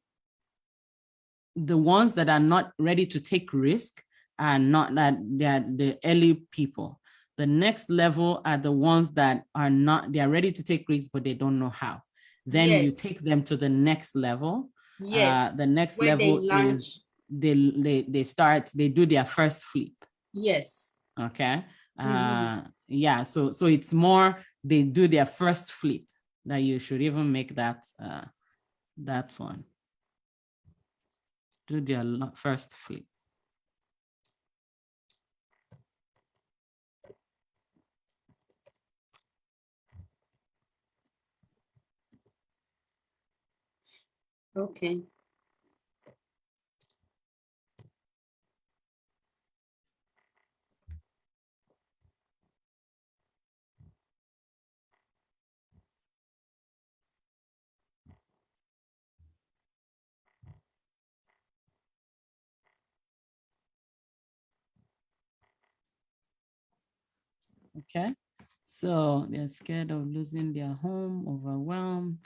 the ones that are not ready to take risk are not that they're the early people. The next level are the ones that are not, they're ready to take risks, but they don't know how. Then you take them to the next level. The next level is they do their first flip. Okay. Yeah, so it's more they do their first flip that you should even make that that one. Do their first flip. Okay. Okay, so they're scared of losing their home, overwhelmed.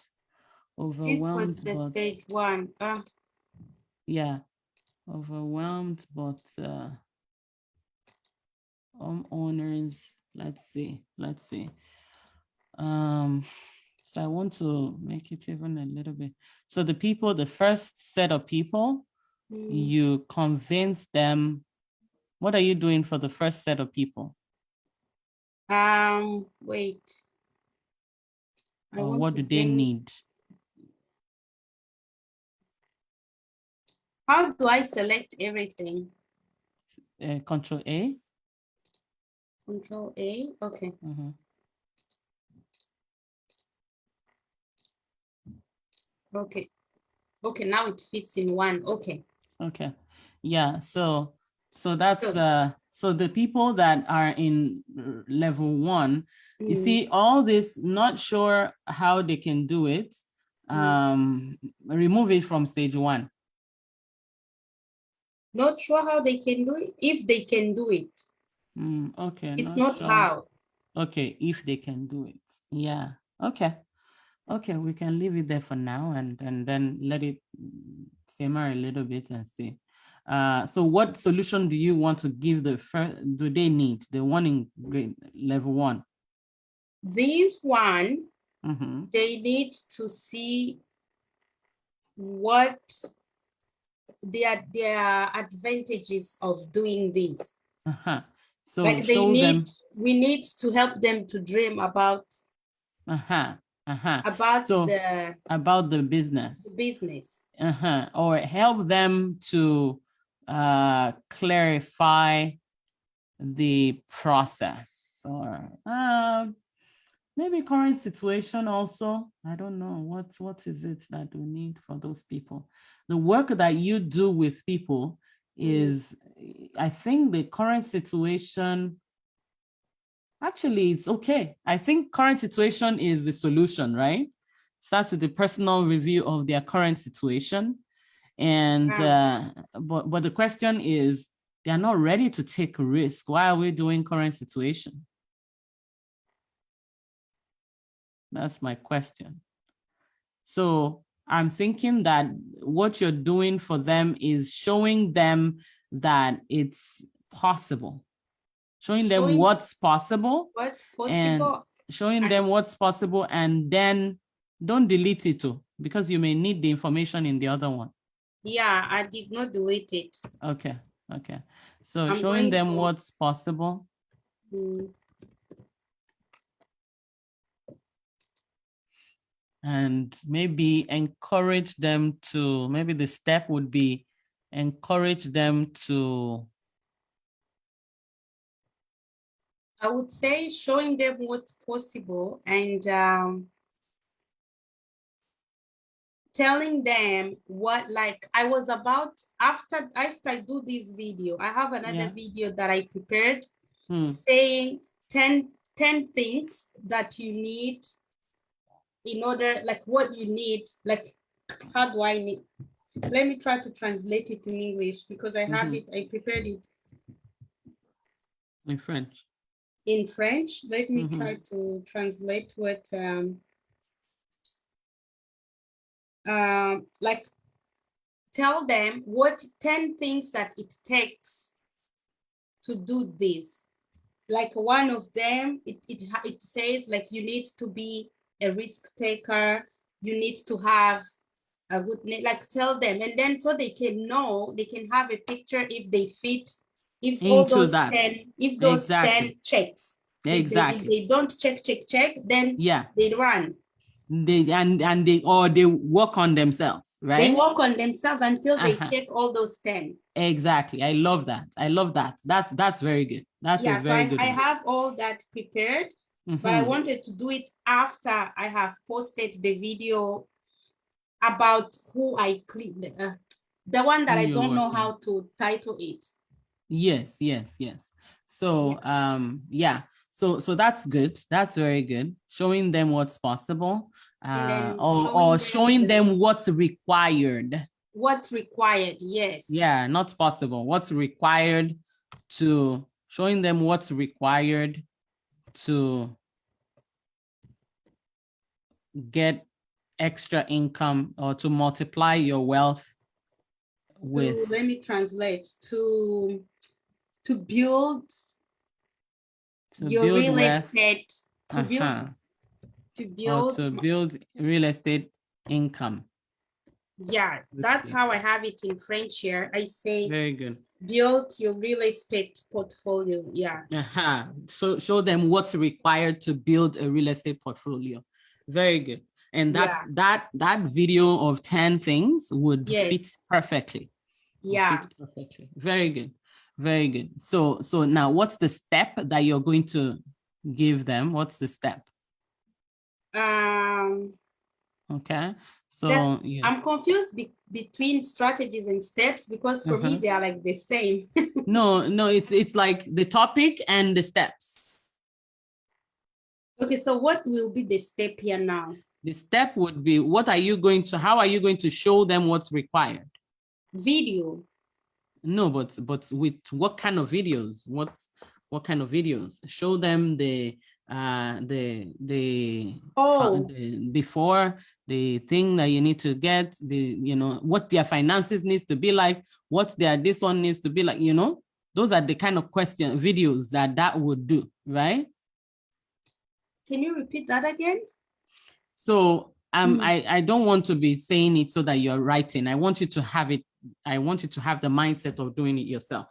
This was the stage 1. Yeah, overwhelmed, but homeowners. Let's see. So I want to make it even a little bit. So the people, the first set of people, you convince them. What are you doing for the first set of people? Wait. Or what do they need? How do I select everything? Control A. Control A, okay. Okay, now it fits in one. Okay, yeah, so that's so the people that are in level 1, you see all this, not sure how they can do it, remove it from stage 1. Not sure how they can do it, if they can do it. Okay, it's not sure. How. Okay, if they can do it. Yeah, okay, we can leave it there for now and then let it simmer a little bit and see. So what solution do you want to give the first, do they need, the one in grade level 1? This one, they need to see what their advantages of doing this. So like they need, we need to help them to dream about about the business. Or help them to clarify the process, or maybe current situation also. I don't know what is it that we need for those people. The work that you do with people is, I think the current situation, actually it's okay. I think current situation is the solution, right? Start with the personal review of their current situation. And but the question is, they are not ready to take a risk. Why are we doing current situation? That's my question. So I'm thinking that what you're doing for them is showing them that it's possible. showing them what's possible. What's And possible. showing them what's possible, and then don't delete it too, because you may need the information in the other one. Yeah, I did not delete it. Okay. So showing them what's possible. And maybe encourage them to, maybe the step would be encourage them to. I would say showing them what's possible and telling them what, like I was about, after I do this video, I have another video that I prepared saying 10 things that you need in order, like what you need, like how do I need, let me try to translate it in English because I have it, I prepared it in French. Let me try to translate what like tell them what 10 things that it takes to do this. Like one of them, it says like you need to be a risk taker, you need to have a good, like tell them, and then so they can know, they can have a picture if they fit, if all those 10, if those 10 checks. Exactly. If they don't check, then they run. They work on themselves, right? They work on themselves until they check all those 10. Exactly. I love that. That's very good. That's a very good. I have all that prepared, but I wanted to do it after I have posted the video about who I clicked, the one that I don't know how to title it. Yes. So so that's good. That's very good. Showing them what's possible, or showing them what's required. What's required, yes. Yeah, not possible. What's required to, showing them what's required to get extra income or to multiply your wealth with. Let me translate. To build your real estate, to build real estate income. Yeah, that's how I have it in French here. I say very good. Build your real estate portfolio. Yeah. So show them what's required to build a real estate portfolio. Very good. And that's that video of 10 things would fit perfectly. Yeah. Fit perfectly. Very good. Very good. So now what's the step that you're going to give them? What's the step? Okay. So I'm confused between strategies and steps because for me they are like the same. No, it's like the topic and the steps. Okay, so what will be the step here now? The step would be, how are you going to show them what's required? Video. No, but with what kind of videos? What kind of videos? Show them the before, the thing that you need to get, what their finances needs to be like, what this one needs to be like, those are the kind of videos that would do, right? Can you repeat that again? So I don't want to be saying it so that you're writing. I want you to have it. I want you to have the mindset of doing it yourself.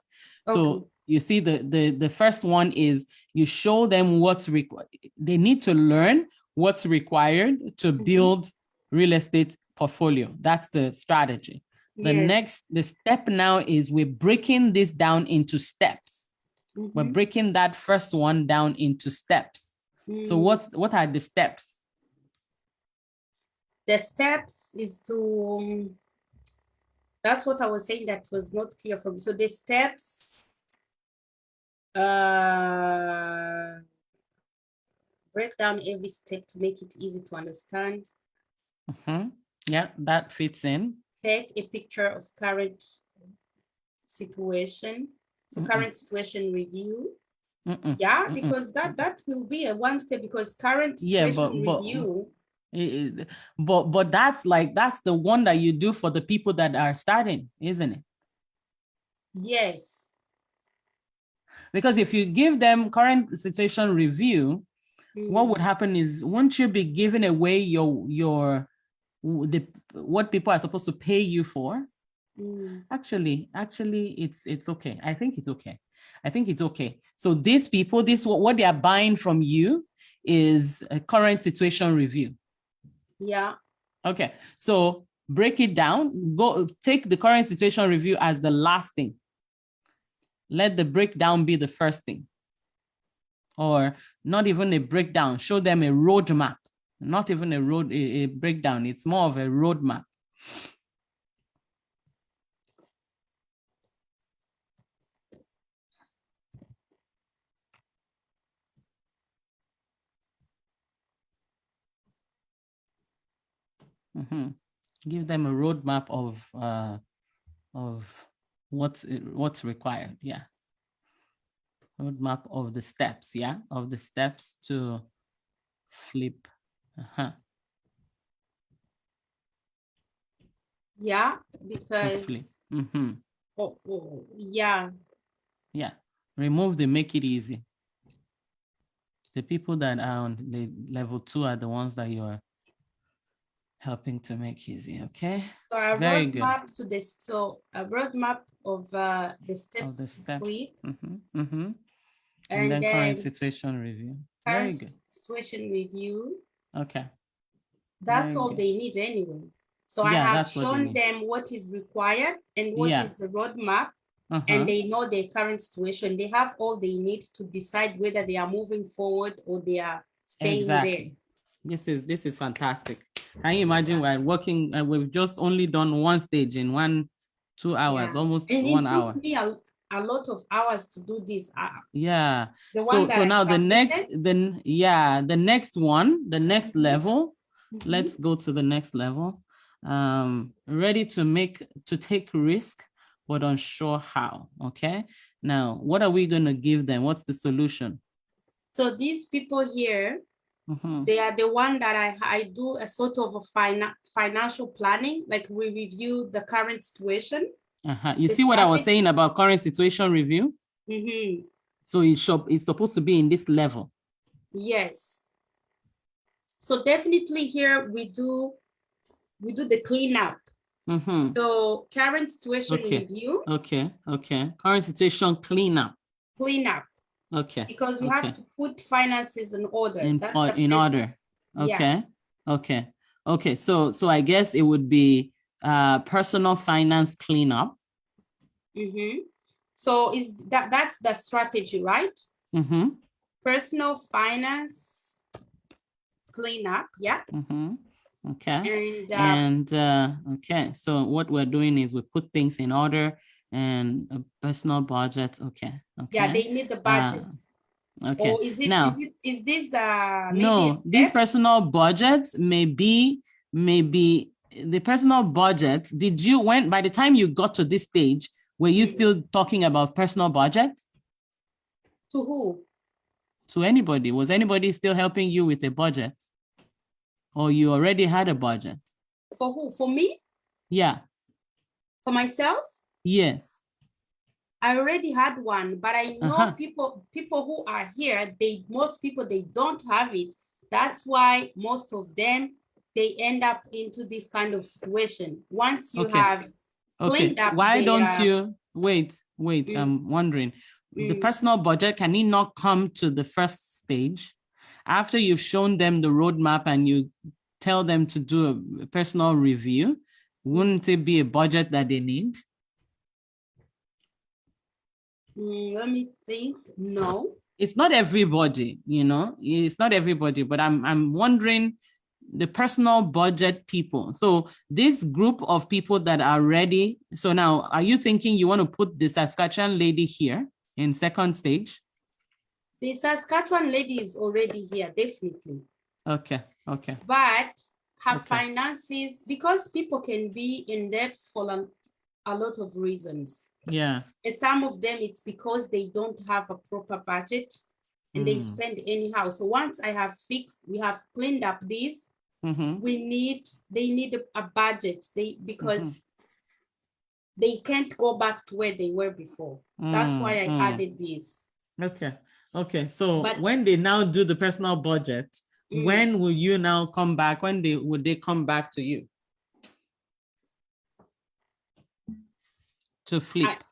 Okay. So you see, the first one is you show them what's required. They need to learn what's required to build real estate portfolio. That's the strategy. The step now is we're breaking this down into steps. We're breaking that first one down into steps. So what are the steps? The steps is to, that's what I was saying that was not clear for me. So the steps, break down every step to make it easy to understand. Yeah, that fits in. Take a picture of current situation. So current situation review. Yeah, because that will be a one step, because current situation review. But that's the one that you do for the people that are starting, isn't it? Yes. Because if you give them current situation review, what would happen is, won't you be giving away what people are supposed to pay you for? Actually, it's okay. I think it's okay. So these people, what they are buying from you is a current situation review. Yeah. Okay. So break it down. Go take the current situation review as the last thing. Let the breakdown be the first thing. Or not even a breakdown. Show them a roadmap. Not even a breakdown. It's more of a roadmap. Give them a roadmap of what's required. Yeah. Roadmap of the steps. Yeah. Of the steps to flip. Yeah, because yeah. Yeah. Remove the make it easy. The people that are on the level 2 are the ones that you're helping to make easy. Okay. So a roadmap to this. So a roadmap of the steps. Flip. And then current situation review. Very good. Situation review. Okay. That's all they need anyway. So I have shown them what is required and what is the roadmap, and they know their current situation. They have all they need to decide whether they are moving forward or they are staying there. This is fantastic. Can you imagine we're working, we've just only done one stage in 2 hours, almost and 1 hour. It took me a lot of hours to do this. Yeah. So now the next level, let's go to the next level. Ready to take risk, but unsure how. Okay. Now, what are we going to give them? What's the solution? So these people here, they are the one that I do a sort of a financial planning, like we review the current situation. You see what I was saying about current situation review? So it's supposed to be in this level. Yes. So definitely here we do the cleanup. So current situation review. Okay. Current situation cleanup. Okay. Because we have to put finances in order. In order. Okay. Yeah. Okay. So I guess it would be personal finance cleanup. So that's the strategy, right? Personal finance cleanup. Yeah. Okay. Okay. So what we're doing is we put things in order and a personal budget. Okay. Yeah, they need the budget. Okay. Or is this no, these personal budgets may be the personal budget. By the time you got to this stage, were you still talking about personal budget? To who? To anybody. Was anybody still helping you with a budget? Or you already had a budget? For who? For me? Yeah. For myself? Yes. I already had one, but I know people who are here, most people, they don't have it. That's why most of them, they end up into this kind of situation. Once you have cleaned up. Why don't you, wait, I'm wondering, the personal budget, can it not come to the first stage? After you've shown them the roadmap and you tell them to do a personal review, wouldn't it be a budget that they need? Let me think. No. It's not everybody, it's not everybody, but I'm wondering the personal budget people. So this group of people that are ready. So now, are you thinking you want to put the Saskatchewan lady here in second stage? The Saskatchewan lady is already here, definitely. Okay. But her finances, because people can be in debt for a lot of reasons. Yeah. And some of them, it's because they don't have a proper budget and they spend anyhow. So once we have cleaned up this, they need a budget. Because they can't go back to where they were before. That's why I added this. Okay. Okay. So when they now do the personal budget, when will you now come back? Would they come back to you to flip?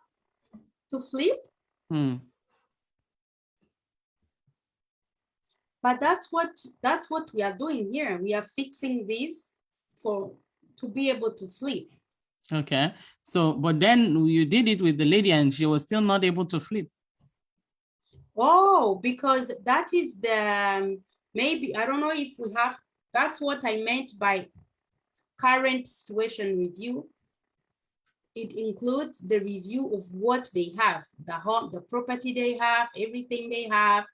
To flip? But that's what we are doing here. We are fixing this to be able to flip. Okay. So, but then you did it with the lady and she was still not able to flip. Oh, because that is the, maybe, I don't know if we have, that's what I meant by current situation review. It includes the review of what they have, the home, the property they have, everything they have.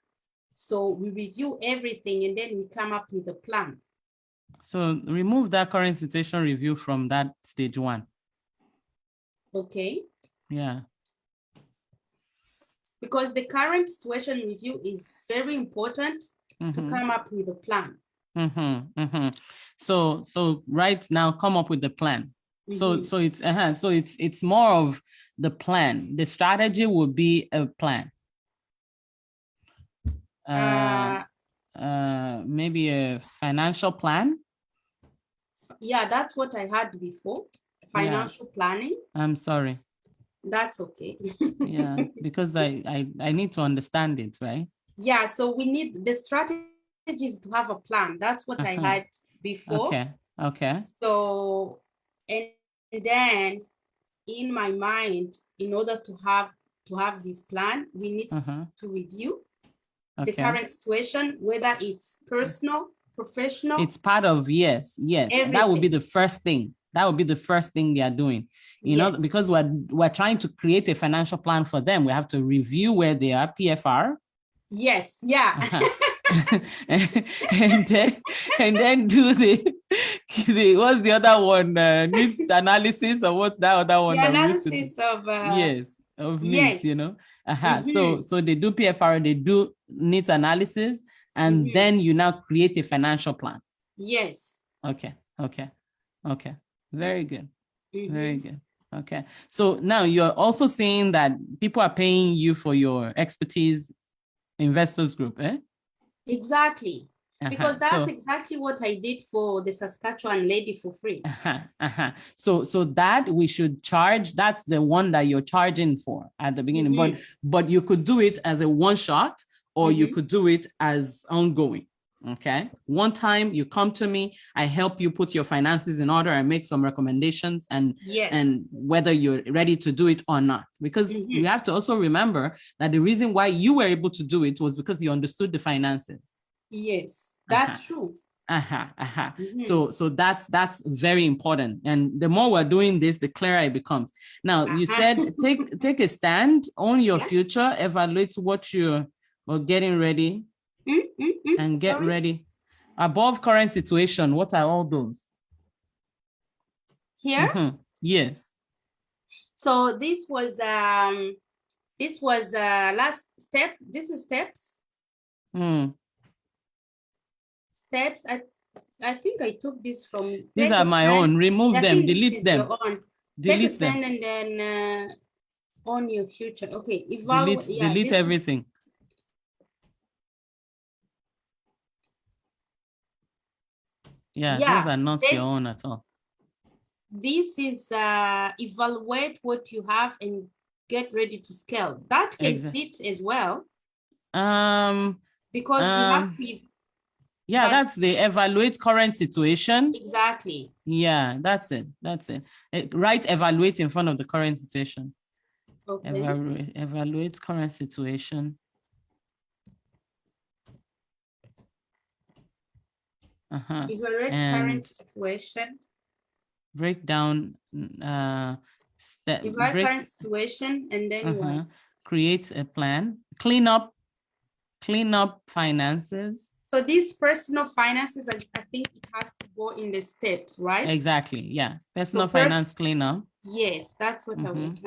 So we review everything and then we come up with a plan. So remove that current situation review from that stage 1. Okay. Yeah. Because the current situation review is very important to come up with a plan. So right now, come up with the plan. So it's more of the plan. The strategy would be a plan. Maybe a financial plan. Yeah, that's what I had before. Financial planning. I'm sorry. That's okay. Yeah, because I need to understand it, right? Yeah, so we need the strategies to have a plan. That's what I had before. Okay. So, and then in my mind, in order to have this plan, we need to review the current situation, whether it's personal, professional. It's part of, yes. Everything. That would be the first thing. That would be the first thing they are doing, you know, because we're trying to create a financial plan for them. We have to review where they are, PFR. Yes, yeah. and then do the what's the other one? Needs analysis, or what's that other one? The analysis of needs, you know. So they do PFR, they do needs analysis, and then you now create a financial plan. Yes. Okay. Very good. Very good. Okay. So now you're also saying that people are paying you for your expertise investors group, eh? Exactly. Because that's exactly what I did for the Saskatchewan lady for free. So that we should charge, that's the one that you're charging for at the beginning. But you could do it as a one shot, or you could do it as ongoing. Okay. One time you come to me, I help you put your finances in order and make some recommendations and whether you're ready to do it or not. Because we have to also remember that the reason why you were able to do it was because you understood the finances. Yes, that's true. So that's very important. And the more we're doing this, the clearer it becomes. Now, you said take a stand, own your future, evaluate what you're getting ready. And get ready. Above current situation, what are all those? Here? Yes. So this was last step. This is steps. Steps. I think I took this from. These are my own. Remove them. Delete them. Delete them. And then on your future. Okay. Delete everything. Yeah, those are not your own at all. This is evaluate what you have and get ready to scale. That can fit as well. Because we have to. Yeah, that's the evaluate current situation. Exactly. Yeah, that's it. Write evaluate in front of the current situation. Okay. Evaluate current situation. Evaluate current situation. Break down evaluate current situation, and then create a plan. Clean up finances. So these personal finances, I think it has to go in the steps, right? Exactly. Yeah. Personal finance cleanup. Yes, that's what I want.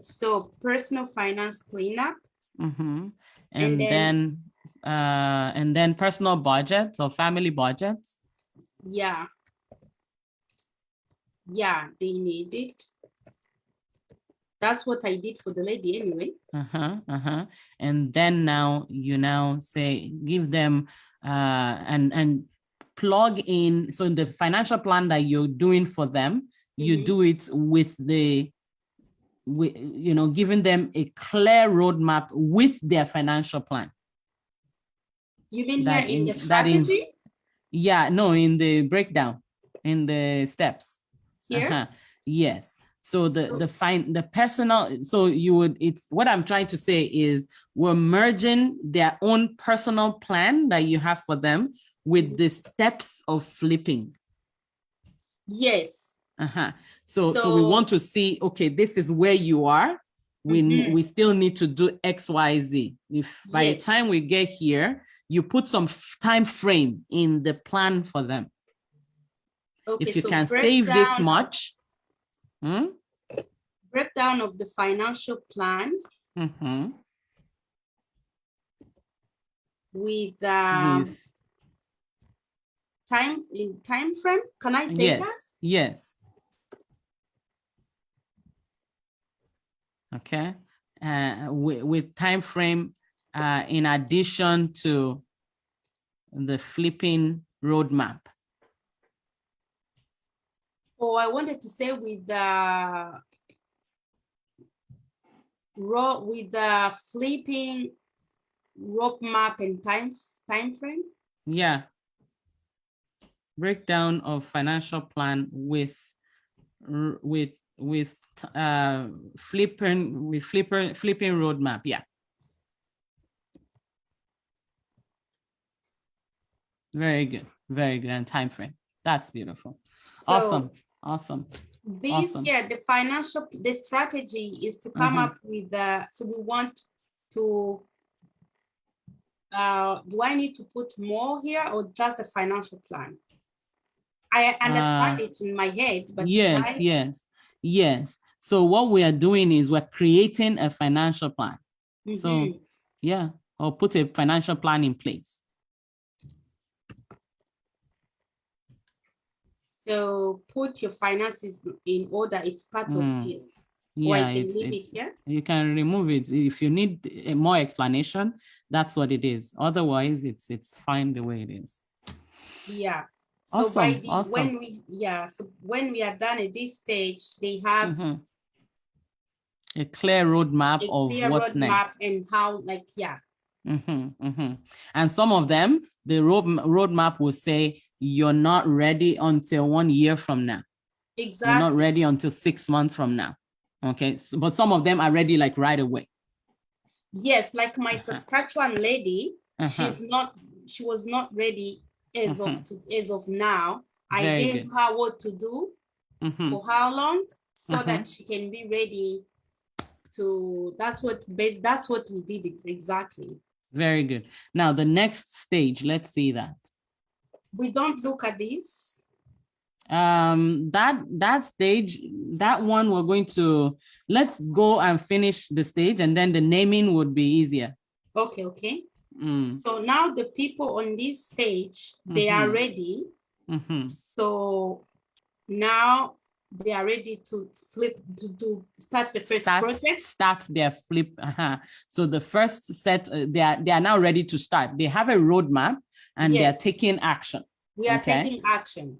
So personal finance cleanup. And then personal budgets or family budgets. Yeah, they need it. that's what I did for the lady anyway. And then now you now say, give them and plug in. So in the financial plan that you're doing for them, you do it with giving them a clear roadmap with their financial plan. You mean here in the strategy? In the breakdown, in the steps. Here? Yes. So the personal, so it's what I'm trying to say is we're merging their own personal plan that you have for them with the steps of flipping. Yes. So we want to see, okay, this is where you are. We still need to do X, Y, Z. If by the time we get here, you put some time frame in the plan for them. Okay, if you can save this much. Breakdown of the financial plan with time frame. Can I say that? Yes. Okay. With time frame in addition to the flipping roadmap. Oh, I wanted to say with the flipping roadmap and time frame. Yeah. Breakdown of financial plan with flipping roadmap. Yeah. Very good. And time frame. That's beautiful. So, awesome. The strategy is to come up with so we want to do I need to put more here or just a financial plan? I understand it in my head, but yes. So what we are doing is we're creating a financial plan. So or put a financial plan in place. So put your finances in order. It's part of this. Yeah, you can remove it if you need a more explanation. That's what it is. Otherwise, it's fine the way it is. Yeah. So when we are done at this stage, they have a clear roadmap of what next and how, And some of them, the roadmap will say you're not ready until 1 year from now. Exactly. You're not ready until 6 months from now. Okay, but some of them are ready like right away. Yes, like my Saskatchewan lady, she was not ready as of now. I gave her what to do for how long so that she can be ready to. That's what we did exactly. Very good. Now the next stage, let's see that. We don't look at this. That stage, that one we're going to, let's go and finish the stage and then the naming would be easier. Okay. So now the people on this stage, they are ready. So now they are ready to flip, to start the first project. Start their flip. So the first set, they are now ready to start. They have a roadmap and they are taking action. We are taking action.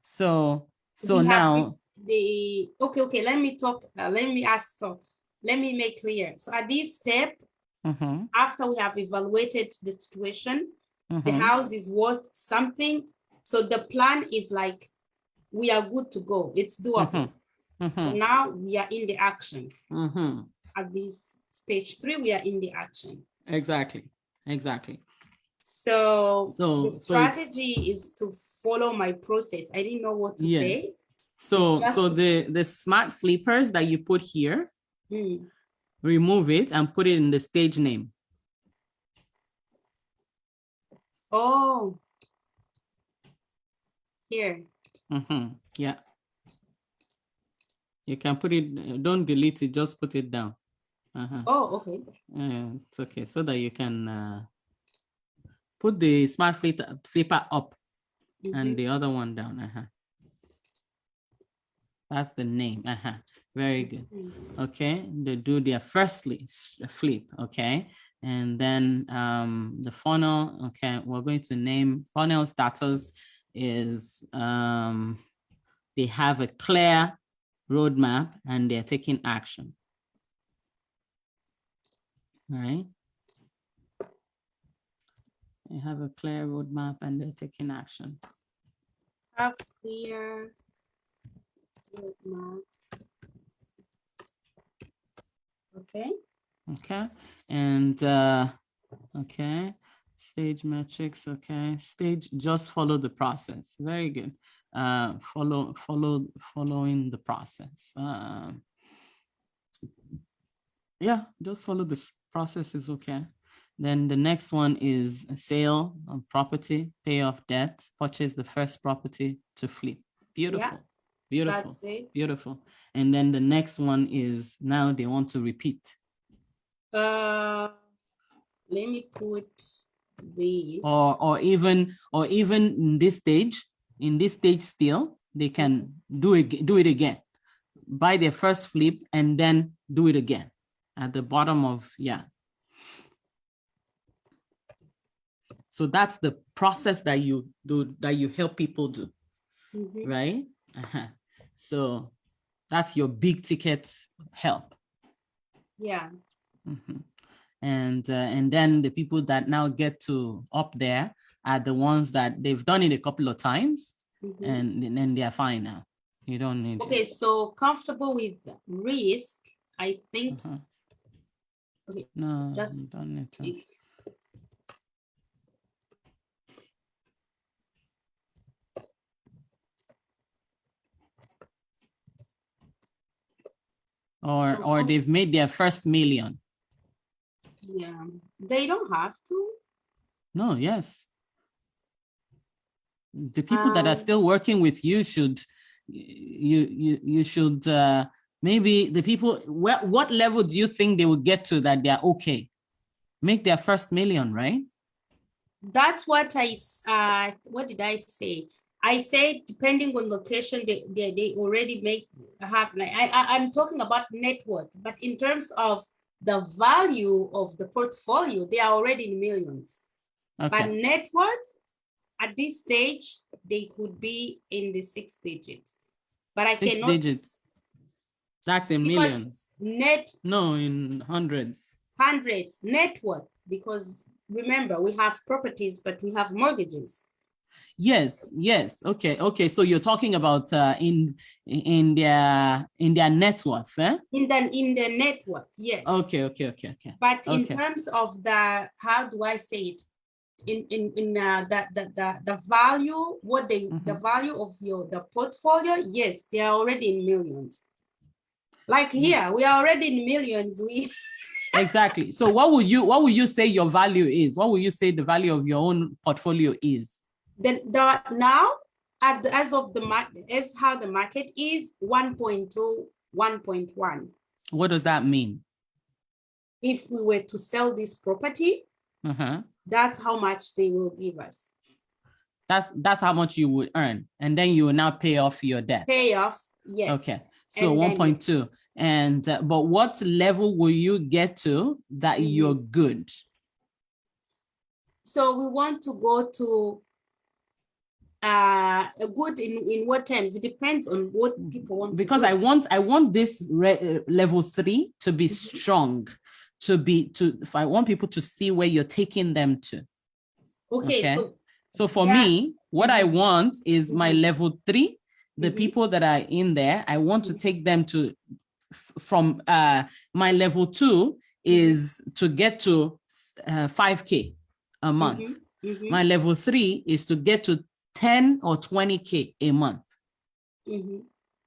So now okay, let me talk, let me make clear. So at this step, after we have evaluated the situation, the house is worth something. So the plan is like, we are good to go. It's doable. So now we are in the action. At this stage 3, we are in the action. Exactly. So the strategy is to follow my process. I didn't know what to say. So the smart flippers that you put here, remove it and put it in the stage name. Oh, here. Yeah. You can put it, don't delete it, just put it down. Oh, okay. It's okay, so that you can put the smart flipper up and the other one down. That's the name. Very good. Okay, they do their first flip. Okay, and then the funnel. Okay, we're going to name funnel status is they have a clear roadmap and they're taking action. All right. They have a clear roadmap and they're taking action. Have clear roadmap. Okay. Okay. And okay. Stage metrics. Okay. Stage, just follow the process. Very good. Following the process. Yeah, just follow this process is okay. Then the next one is a sale of property, pay off debt, purchase the first property to flip. Beautiful. Yeah, beautiful. That's it. Beautiful. And then the next one is now they want to repeat. Let me put this. Or even in this stage still, they can do it again. Buy their first flip and then do it again at the bottom of, yeah. So that's the process that you do, that you help people do, right? So that's your big ticket help. Yeah. And then the people that now get to up there are the ones that they've done it a couple of times, and then they're fine now. You don't need. Okay, so comfortable with risk, I think. Okay, no, just don't need to. Or they've made their first million. Yeah, they don't have to. No, yes. The people that are still working with you should, you should, maybe the people, what level do you think they will get to that they're okay? Make their first million, right? That's what what did I say? I said, depending on location, they already have, like, I'm talking about net worth, but in terms of the value of the portfolio, they are already in millions. Okay. But net worth, at this stage, they could be in the 6 digits. But I cannot. 6 digits. That's in millions. Net. No, in hundreds. Hundreds, net worth, because remember, we have properties, but we have mortgages. Yes. Okay. So you're talking about in their net worth, eh? In the net worth, yes. Okay. But in terms of the, how do I say it? In the value, what they the value of the portfolio, yes, they are already in millions. Like here, we are already in millions. Exactly. So what would you say your value is? What would you say the value of your own portfolio is? Then now, as of the market, as how the market is, 1.2, 1.1. What does that mean? If we were to sell this property, that's how much they will give us. That's how much you would earn, and then you will now pay off your debt. Pay off, yes. Okay, so 1.2. And but what level will you get to that you're good? So we want to go to good in what terms? It depends on what people want. Because I want this level 3 to be strong, if I want people to see where you're taking them to. Okay. So for me, what I want is my level 3, the people that are in there, I want to take them to from my level 2 is to get to 5K a month. My level 3 is to get to 10 or 20K a month.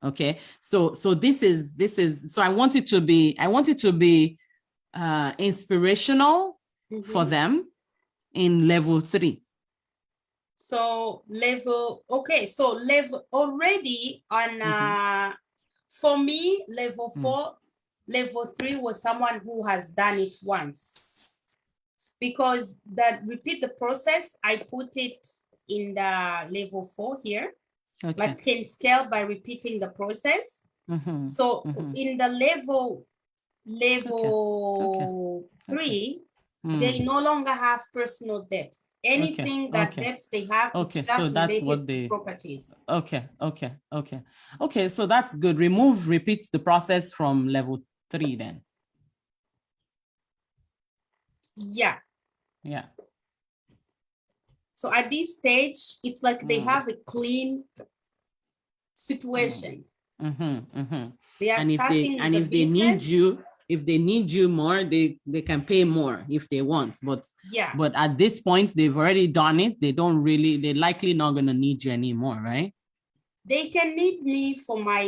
Okay, so this is so I want it to be inspirational for them in level 3. So level, okay, so level already on for me, level 4, level 3 was someone who has done it once. Because that repeat the process, I put it in the level 4 here. Okay. Like can scale by repeating the process. So in the level three, they no longer have personal debts. Anything that debts they have, it's just related to properties. Okay. So that's good. Remove repeats the process from level 3 then. Yeah. Yeah. So at this stage, it's like they have a clean situation. They are starting with if they need you, if they need you more, they can pay more if they want. But yeah, but at this point, they've already done it. They're likely not gonna need you anymore, right? They can need me for my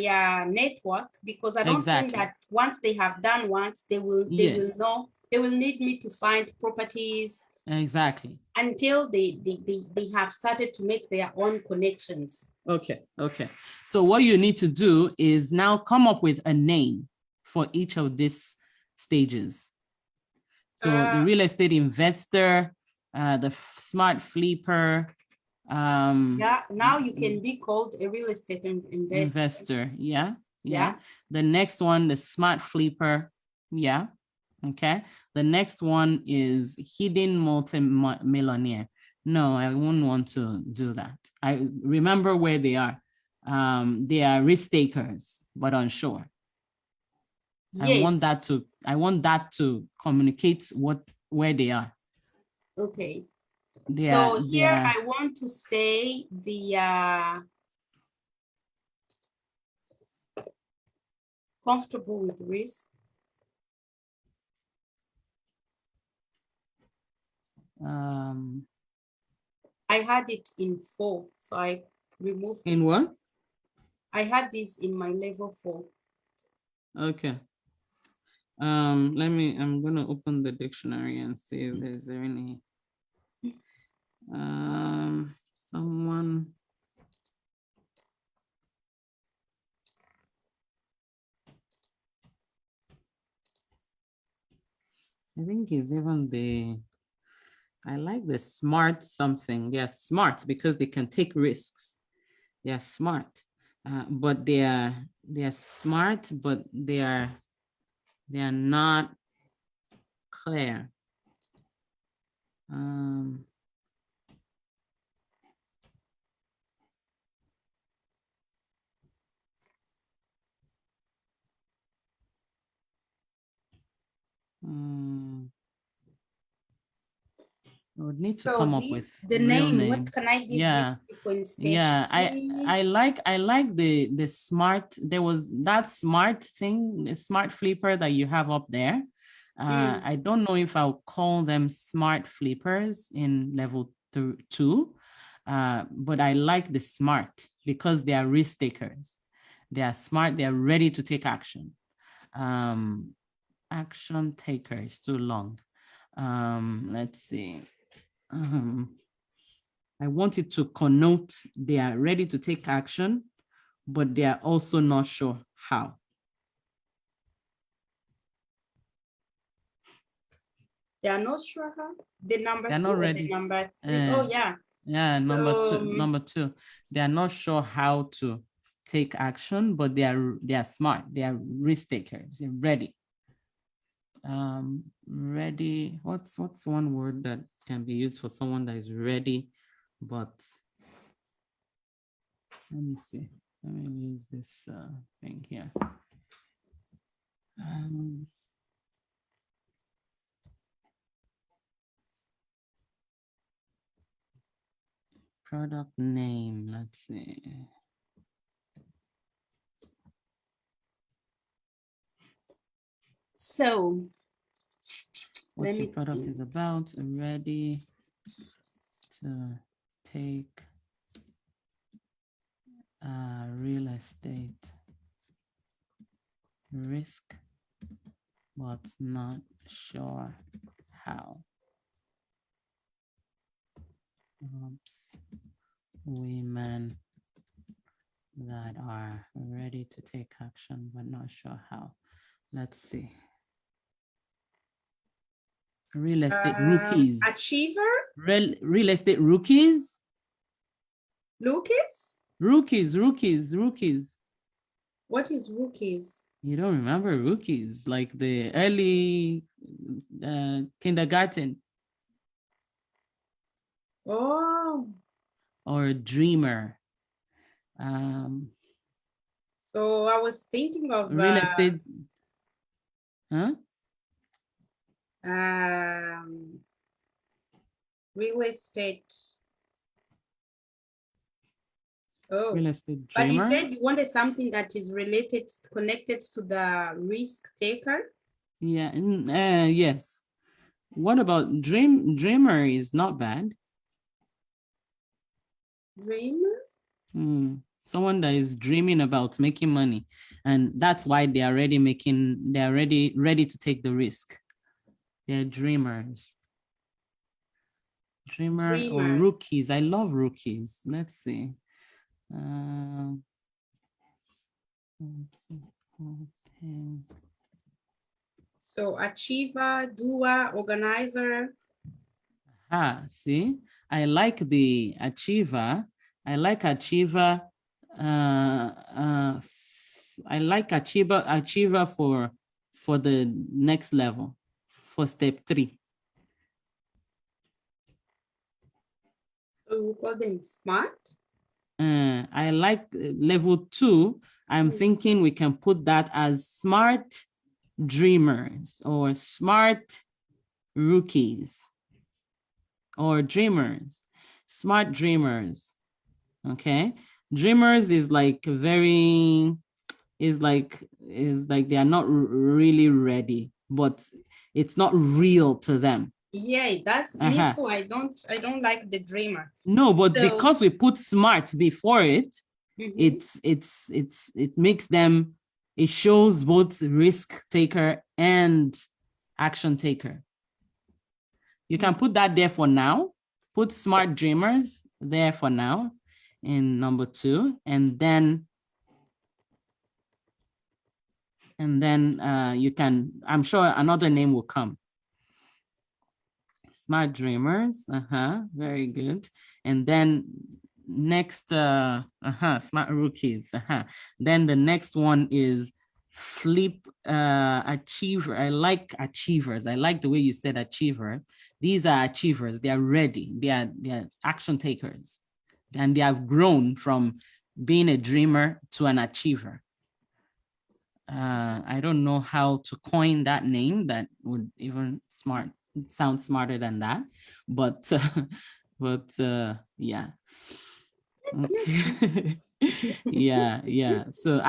network, because I don't think that once they have done once, they will know. They will need me to find properties. Exactly. Until they have started to make their own connections. Okay. So what you need to do is now come up with a name for each of these stages. So the real estate investor, the smart flipper. Yeah, now you can be called a real estate investor. Yeah. The next one, the smart flipper. Yeah. Okay. The next one is hidden multi-millionaire. No, I wouldn't want to do that. I remember where they are. They are risk takers, but unsure. Yes. I want that to communicate where they are. Okay. I want to say the comfortable with risk. I had it in 4, so I removed it. In what? I had this in my level 4. Okay. I'm gonna open the dictionary and see if there's any someone. I think it's even I like the smart something. They're smart because they can take risks. They're smart, but they're smart, but they're not clear. I would need to come up with the name. What can I give these people instead? Yeah, I like the smart. There was that smart thing, the smart flipper that you have up there. I don't know if I'll call them smart flippers in level 2, but I like the smart because they are risk takers. They are smart. They are ready to take action. Action taker is too long. Let's see. I want it to connote they are ready to take action, but they are also not sure how. They are not sure how? The number 2 or the number 3? Oh, yeah. Yeah, number two. They are not sure how to take action, but they are smart. They are risk takers. They're ready. Ready. What's one word that can be used for someone that is ready, but let me see. Let me use this thing here. Product name, let's see. So, what your product is about, ready to take real estate risk, but not sure how. Women that are ready to take action, but not sure how. Let's see. Real estate rookies. Achiever? Real estate rookies? Lucas? Rookies. What is rookies? You don't remember rookies, like the early kindergarten. Oh. Or dreamer. So I was thinking of real estate. Huh? Real estate. Oh, real estate dreamer. But you said you wanted something that is related, connected to the risk taker. Yeah. Yes. What about dreamer is not bad. Dreamer? Someone that is dreaming about making money, and that's why they are ready ready to take the risk. They're dreamers. Dreamers. Or rookies. I love rookies. Let's see. So achiever, doer, organizer. See, I like the achiever. I like achiever. I like achiever for the next level, for step 3. So we call them smart. I like level 2. I'm thinking we can put that as smart dreamers or smart rookies or dreamers, smart dreamers. Okay, dreamers is like they are not really ready, but it's not real to them. Yeah, that's me too. I don't like the dreamer. No, but because we put smart before it, it makes them, it shows both risk taker and action taker. You can put that there for now. Put smart dreamers there for now in number 2, and then you can, I'm sure another name will come. Smart dreamers, very good. And then next, smart rookies, Then the next one is flip achiever. I like achievers. I like the way you said achiever. These are achievers. They are ready. They are action takers, and they have grown from being a dreamer to an achiever. I don't know how to coin that name that would even sound smarter than that, but yeah. Okay. yeah. So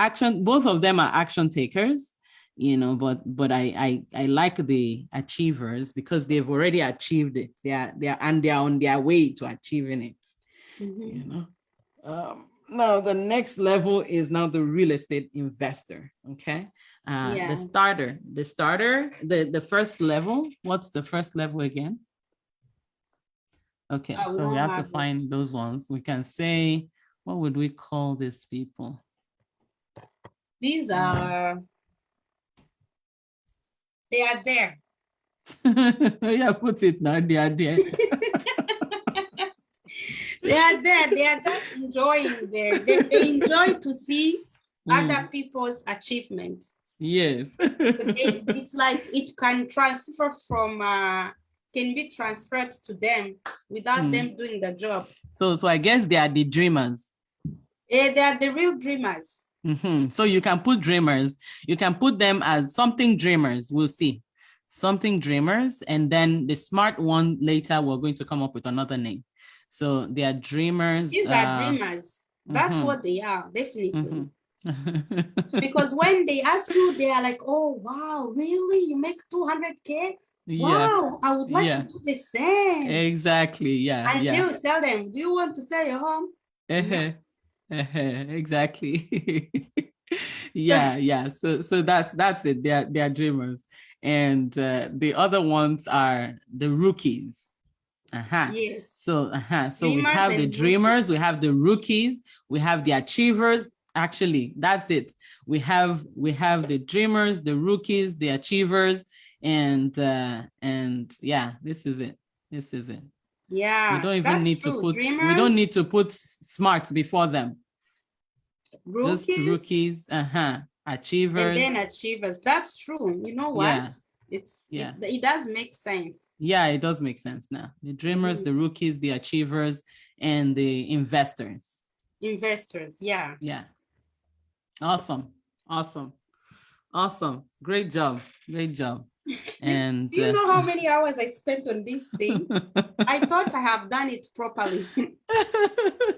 both of them are action takers, but I like the achievers because they've already achieved it. They're on their way to achieving it. Now the next level is now the real estate investor. Okay. The starter, the first level. What's the first level again? Okay, so we have to find those ones. We can say, what would we call these people? These are, they are there. Yeah, put it now, they are there. They are there. They are just enjoying there. They enjoy to see other people's achievements. Yes. It's like it can transfer from, can be transferred to them without them doing the job. So I guess they are the dreamers. They are the real dreamers. So you can put dreamers. You can put them as something dreamers. We'll see. Something dreamers. And then the smart one later, we're going to come up with another name. So they are dreamers. These are dreamers. That's what they are, definitely. Because when they ask you, they are like, oh, wow, really? You make 200K? Wow, I would like to do the same. Exactly, yeah. And you tell them, do you want to sell your home? Exactly. yeah. So that's it. They are dreamers. And the other ones are the rookies. Yes. So we have the dreamers, we have the rookies, we have the achievers. Actually, that's it. We have the dreamers, the rookies, the achievers, and yeah, this is it. Yeah, we don't even need to put smart before them. Rookies. Just rookies. Achievers. And then achievers. That's true. You know what? Yeah. It does make sense. Yeah, it does make sense now. The dreamers, the rookies, the achievers, and the investors. Investors, yeah. Yeah. Awesome. Great job. And do you know how many hours I spent on this thing? I thought I have done it properly.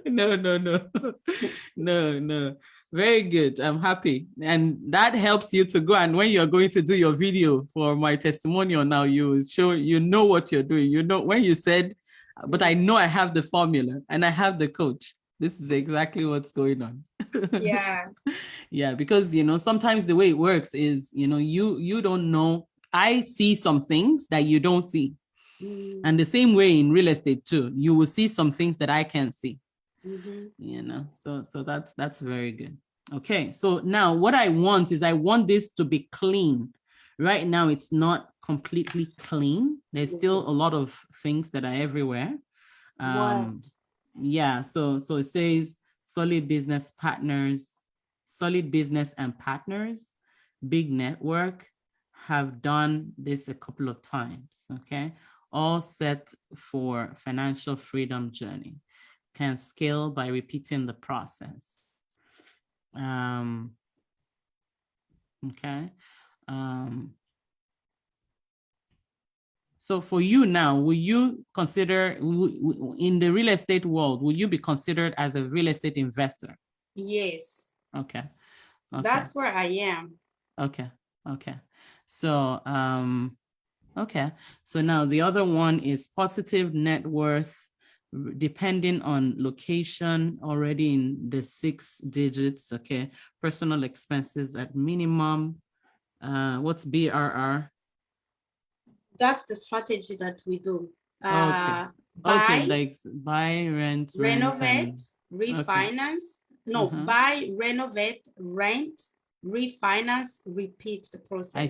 No. Very good. I'm happy. And that helps you to go. And when you're going to do your video for my testimonial now, you show, you know what you're doing. You know, when you said, but I know I have the formula and I have the coach. This is exactly what's going on. Yeah. Yeah, because, you know, sometimes the way it works is, you know, you don't know. I see some things that you don't see. And the same way in real estate too, you will see some things that I can't see. You know, so that's very good. Okay, so now what I want is I want this to be clean. Right now, it's not completely clean. There's still a lot of things that are everywhere. Yeah, so it says solid business and partners, big network, have done this a couple of times, okay? All set for financial freedom journey. Can scale by repeating the process. Okay. So for you now, will you consider, in the real estate world, will you be considered as a real estate investor? Yes. Okay. That's where I am. Okay. So, okay. So now the other one is positive net worth, depending on location, already in the 6 digits. Okay. Personal expenses at minimum. What's BRR? That's the strategy that we do. Okay, like buy, rent, renovate, refinance. No, buy, renovate, rent, refinance, repeat the process. I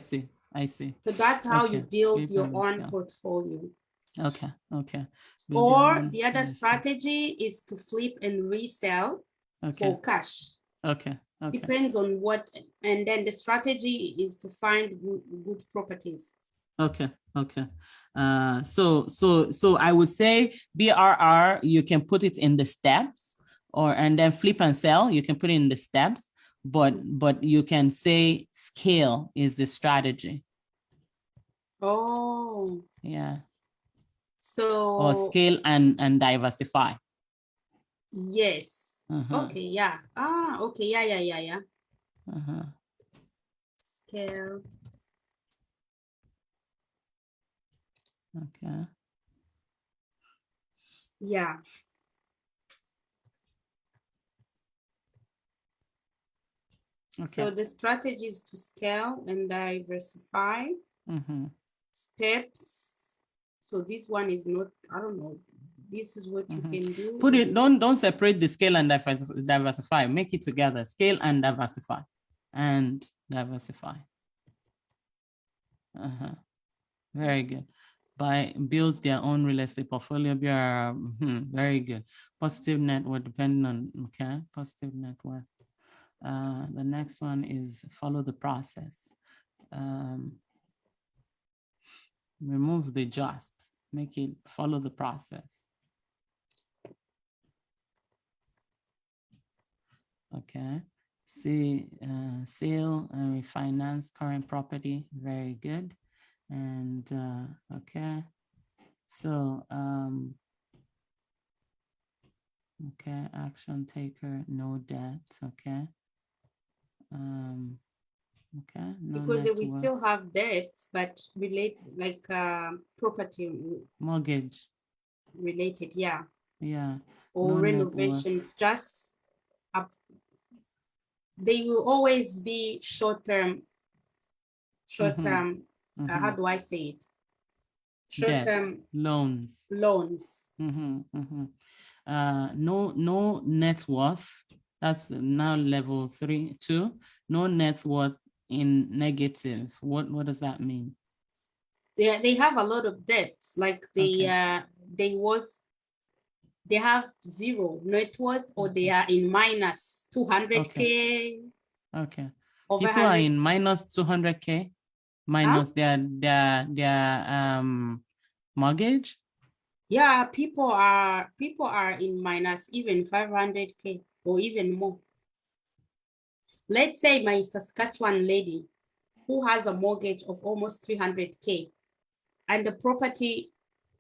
see. So that's how you build your own portfolio. Okay. Or the other strategy is to flip and resell for cash. Okay. Depends on what, and then the strategy is to find good properties. Okay. So I would say BRR, you can put it in the steps, and then flip and sell, you can put it in the steps, but you can say scale is the strategy. Oh. Yeah. So. Or scale and diversify. Yes. Okay. Yeah. Okay. Yeah. Scale. Okay. Yeah. Okay. So the strategy is to scale and diversify. Steps. So this one is not, I don't know. This is what you can do. Put it, don't separate the scale and diversify. Make it together. Scale and diversify. Very good. Build their own real estate portfolio. Very good. Positive net worth, depending on, positive net worth. The next one is follow the process. Remove the just, make it follow the process. Okay. See, sale and refinance current property. Very good. And okay. So okay, action taker, no debt. Okay. Okay. No, because we still have debts, but like property mortgage related, yeah. Or no renovations, just they will always be short-term. How do I say it? Short-term loans. No net worth. That's now level 2. No net worth in negative. What does that mean? They have a lot of debts, like they worth they have zero net worth, or they are in minus 200K. Okay. Over People are 100. in minus 200K minus their mortgage. Yeah, people are in minus even 500K or even more. Let's say my Saskatchewan lady who has a mortgage of almost 300K, and the property,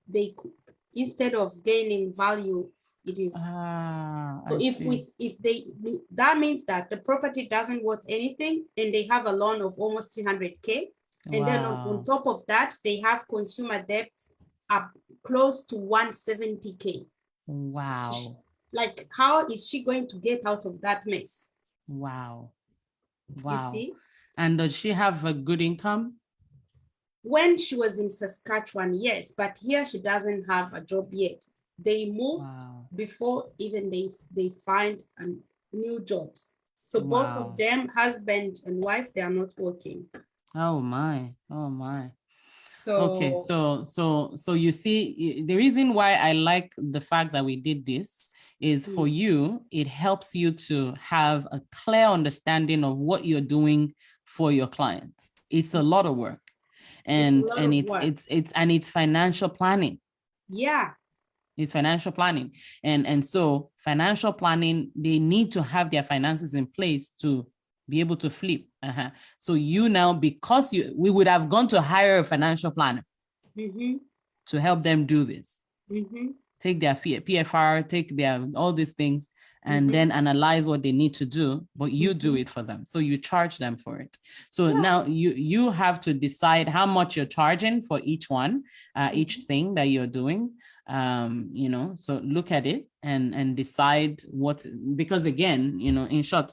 they could, instead of gaining value, it is so if they, that means that the property doesn't worth anything, and they have a loan of almost 300K, and then on top of that they have consumer debts up close to 170K. Wow. Like, how is she going to get out of that mess? Wow. You see? And does she have a good income? When she was in Saskatchewan, yes, but here she doesn't have a job yet. They move before even they find a new jobs. So both of them, husband and wife, they are not working. Oh my. So okay, so you see, the reason why I like the fact that we did this is for you, it helps you to have a clear understanding of what you're doing for your clients. It's a lot of work. And it's financial planning. Yeah. It's financial planning. And so financial planning, they need to have their finances in place to be able to flip. So you now, because we would have gone to hire a financial planner to help them do this. Take their PFR, take their all these things, and then analyze what they need to do, but you do it for them. So you charge them for it. So now you have to decide how much you're charging for each one, each thing that you're doing. So look at it and decide what, because again, in short,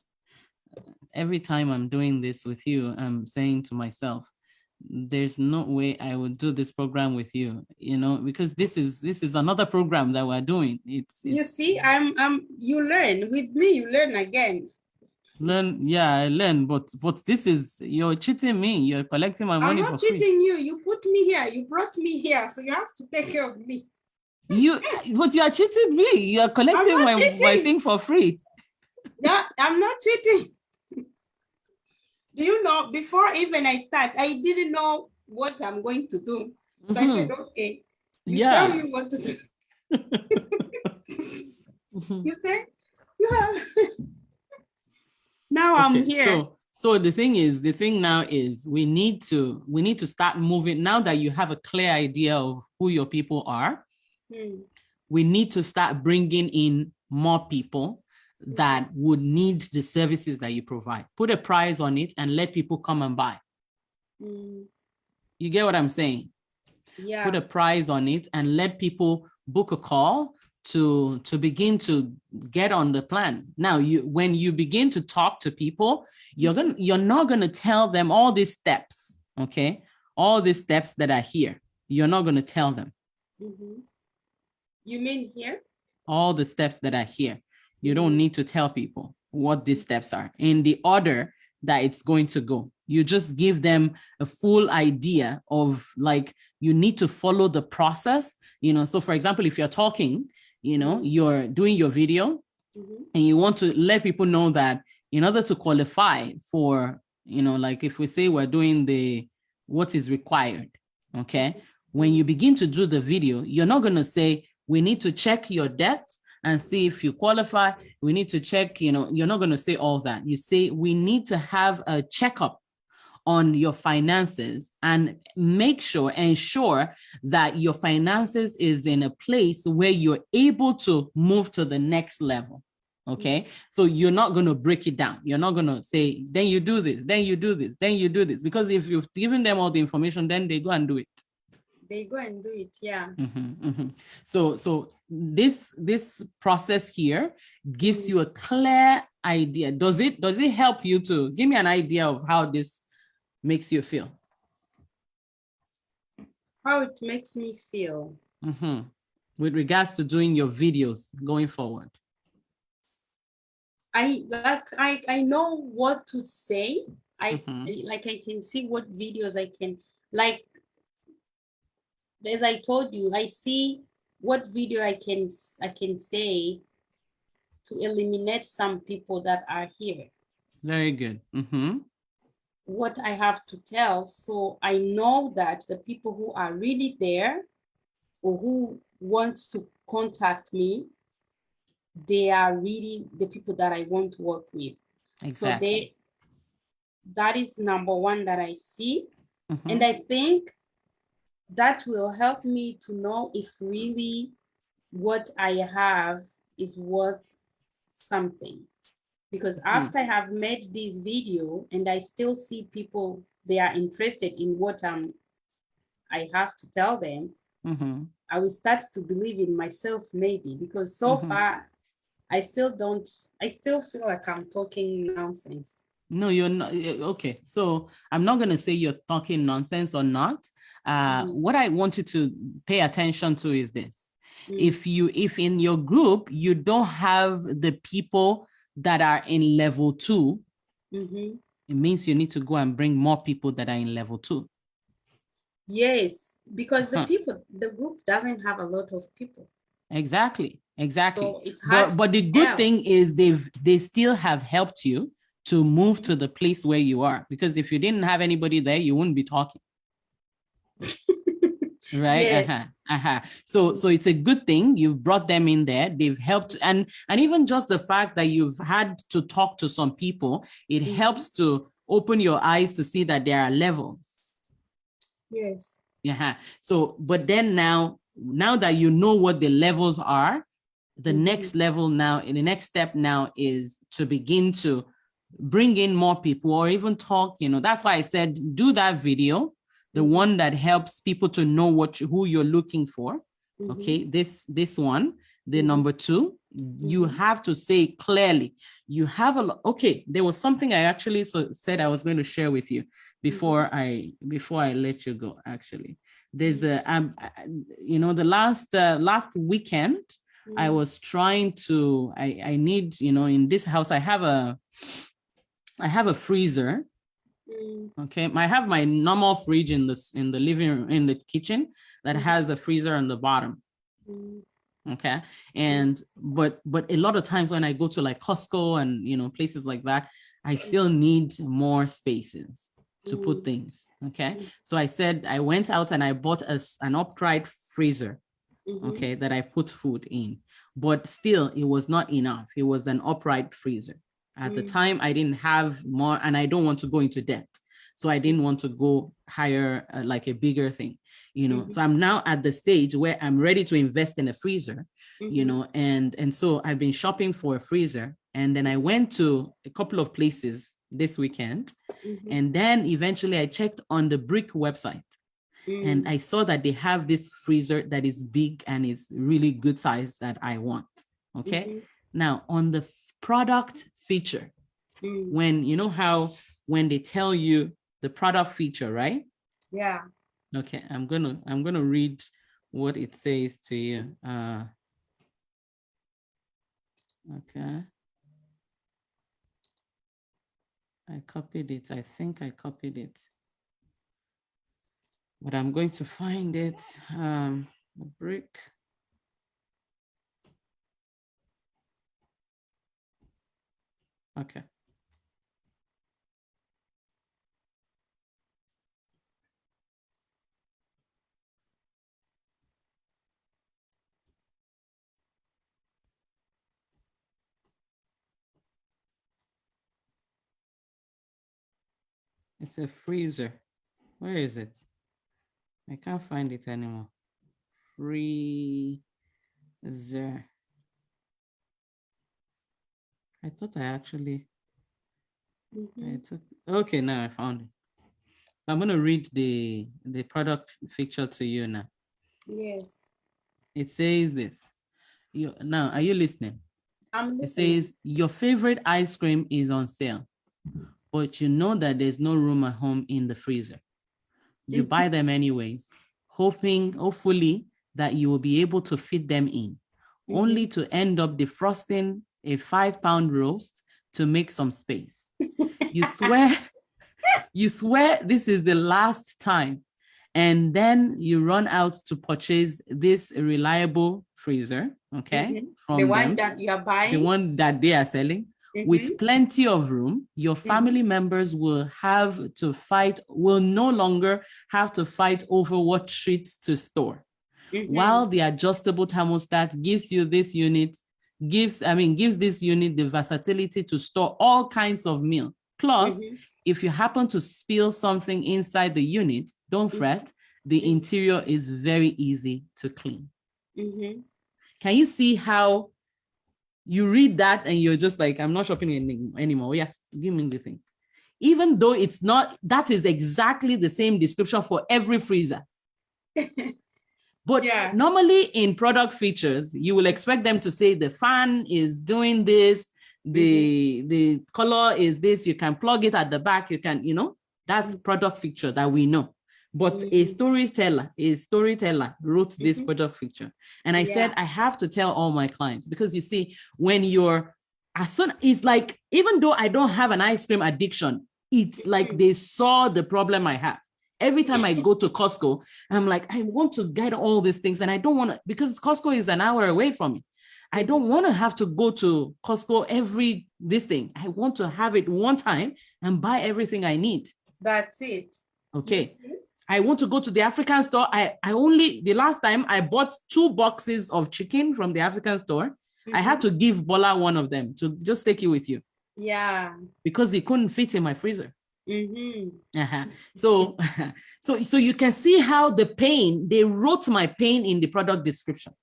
every time I'm doing this with you, I'm saying to myself, there's no way I would do this program with you, because this is another program that we're doing. It's you see, you learn with me, you learn again. I learn, but this is, you're cheating me. You're collecting my money for free. I'm not cheating you. You put me here. You brought me here, so you have to take care of me. But you are cheating me. You are collecting my thing for free. No, I'm not cheating. Do you know, before even I start, I didn't know what I'm going to do. So I said, okay, you tell me what to do. You say, yeah. Now I'm here. So the thing now is we need to start moving. Now that you have a clear idea of who your people are, we need to start bringing in more people that would need the services that you provide. Put a price on it and let people come and buy. You get what I'm saying? Yeah. Put a price on it and let people book a call to begin to get on the plan. Now, when you begin to talk to people, you're not gonna tell them all these steps, okay? All these steps that are here, you're not gonna tell them. You mean here? All the steps that are here. You don't need to tell people what these steps are in the order that it's going to go. You just give them a full idea of, like, you need to follow the process. So for example, if you're talking, you're doing your video and you want to let people know that in order to qualify for, like if we say we're doing what is required, okay? When you begin to do the video, you're not going to say, we need to check your debt and see if you qualify. We need to check, you're not going to say all that. You say, we need to have a checkup on your finances and ensure that your finances is in a place where you're able to move to the next level. Okay. So you're not going to break it down. You're not going to say, then you do this, then you do this, then you do this. Because if you've given them all the information, then they go and do it. They go and do it. Yeah. So this process here gives you a clear idea. Does it help you to give me an idea of how this makes you feel? How it makes me feel. With regards to doing your videos going forward. I know what to say. I can see what videos I can, like, as I told you, I see what video I can say to eliminate some people that are here. Very good. What I have to tell, so I know that the people who are really there or who want to contact me, they are really the people that I want to work with. Exactly. So that is number one that I see. And I think that will help me to know if really what I have is worth something. Because after I have made this video and I still see people, they are interested in what I have to tell them, I will start to believe in myself maybe, because so far I still feel like I'm talking nonsense. No, you're not. Okay, so I'm not going to say you're talking nonsense or not. What I want you to pay attention to is this. If in your group, you don't have the people that are in level 2, it means you need to go and bring more people that are in level 2. Yes, because the group doesn't have a lot of people. Exactly. So it's hard but the good thing is they still have helped you to move to the place where you are, because if you didn't have anybody there, you wouldn't be talking. Right? Yes. So it's a good thing you've brought them in there. They've helped, and even just the fact that you've had to talk to some people, it helps to open your eyes to see that there are levels. Yes. So, but then now that you know what the levels are, the next level now, the next step now is to begin to bring in more people or even talk, that's why I said, do that video, the one that helps people to know who you're looking for. Okay, this one, the number 2, you have to say clearly, you have okay, there was something I actually said I was going to share with you before I let you go. Actually, there's a the last weekend, I was trying to, I need, in this house, I have a freezer. Okay, I have my normal fridge in the living room, in the kitchen, that has a freezer on the bottom. Okay, and but a lot of times when I go to like Costco and places like that, I still need more spaces to put things. Okay, so I said I went out and I bought an upright freezer. Okay, that I put food in, but still it was not enough. It was an upright freezer. At the time, I didn't have more, and I don't want to go into debt. So I didn't want to go hire like a bigger thing, So I'm now at the stage where I'm ready to invest in a freezer, and so I've been shopping for a freezer. And then I went to a couple of places this weekend. And then eventually I checked on the Brick website. And I saw that they have this freezer that is big and is really good size that I want. Okay. Now on the product feature, when when they tell you the product feature, right? Yeah. Okay. I'm gonna read what it says to you. Okay. I copied it. I think I copied it. But I'm going to find it. The Brick. Okay. It's a freezer. Where is it? I can't find it anymore. Freezer. I thought I actually. Okay, now I found it. So I'm going to read the product feature to you now. Yes. It says this. Now, are you listening? I'm listening. It says, your favorite ice cream is on sale, but you know that there's no room at home in the freezer. You buy them anyways, hopefully that you will be able to fit them in, only to end up defrosting a 5-pound roast to make some space. You swear this is the last time, And then you run out to purchase this reliable freezer, okay? From the one that you are buying. The one that they are selling. With plenty of room, your family members will no longer have to fight over what treats to store. While the adjustable thermostat gives you this unit, gives this unit the versatility to store all kinds of meal. Plus, if you happen to spill something inside the unit, don't fret, the interior is very easy to clean. Can you see how you read that and you're just like, I'm not shopping anymore. Yeah, give me the thing. Even though it's not, that is exactly the same description for every freezer. But normally in product features, you will expect them to say the fan is doing this, the color is this, you can plug it at the back, you can, that's product feature that we know. But a storyteller wrote this product feature. And I said, I have to tell all my clients, because you see, when it's like, even though I don't have an ice cream addiction, it's like they saw the problem I have. Every time I go to Costco, I'm like, I want to get all these things. And I don't want to, because Costco is an hour away from me. I don't want to have to go to Costco this thing. I want to have it one time and buy everything I need. That's it. Okay. I want to go to the African store. The last time I bought 2 boxes of chicken from the African store. I had to give Bola one of them to just take it with you. Yeah. Because it couldn't fit in my freezer. So you can see how they wrote my pain in the product description.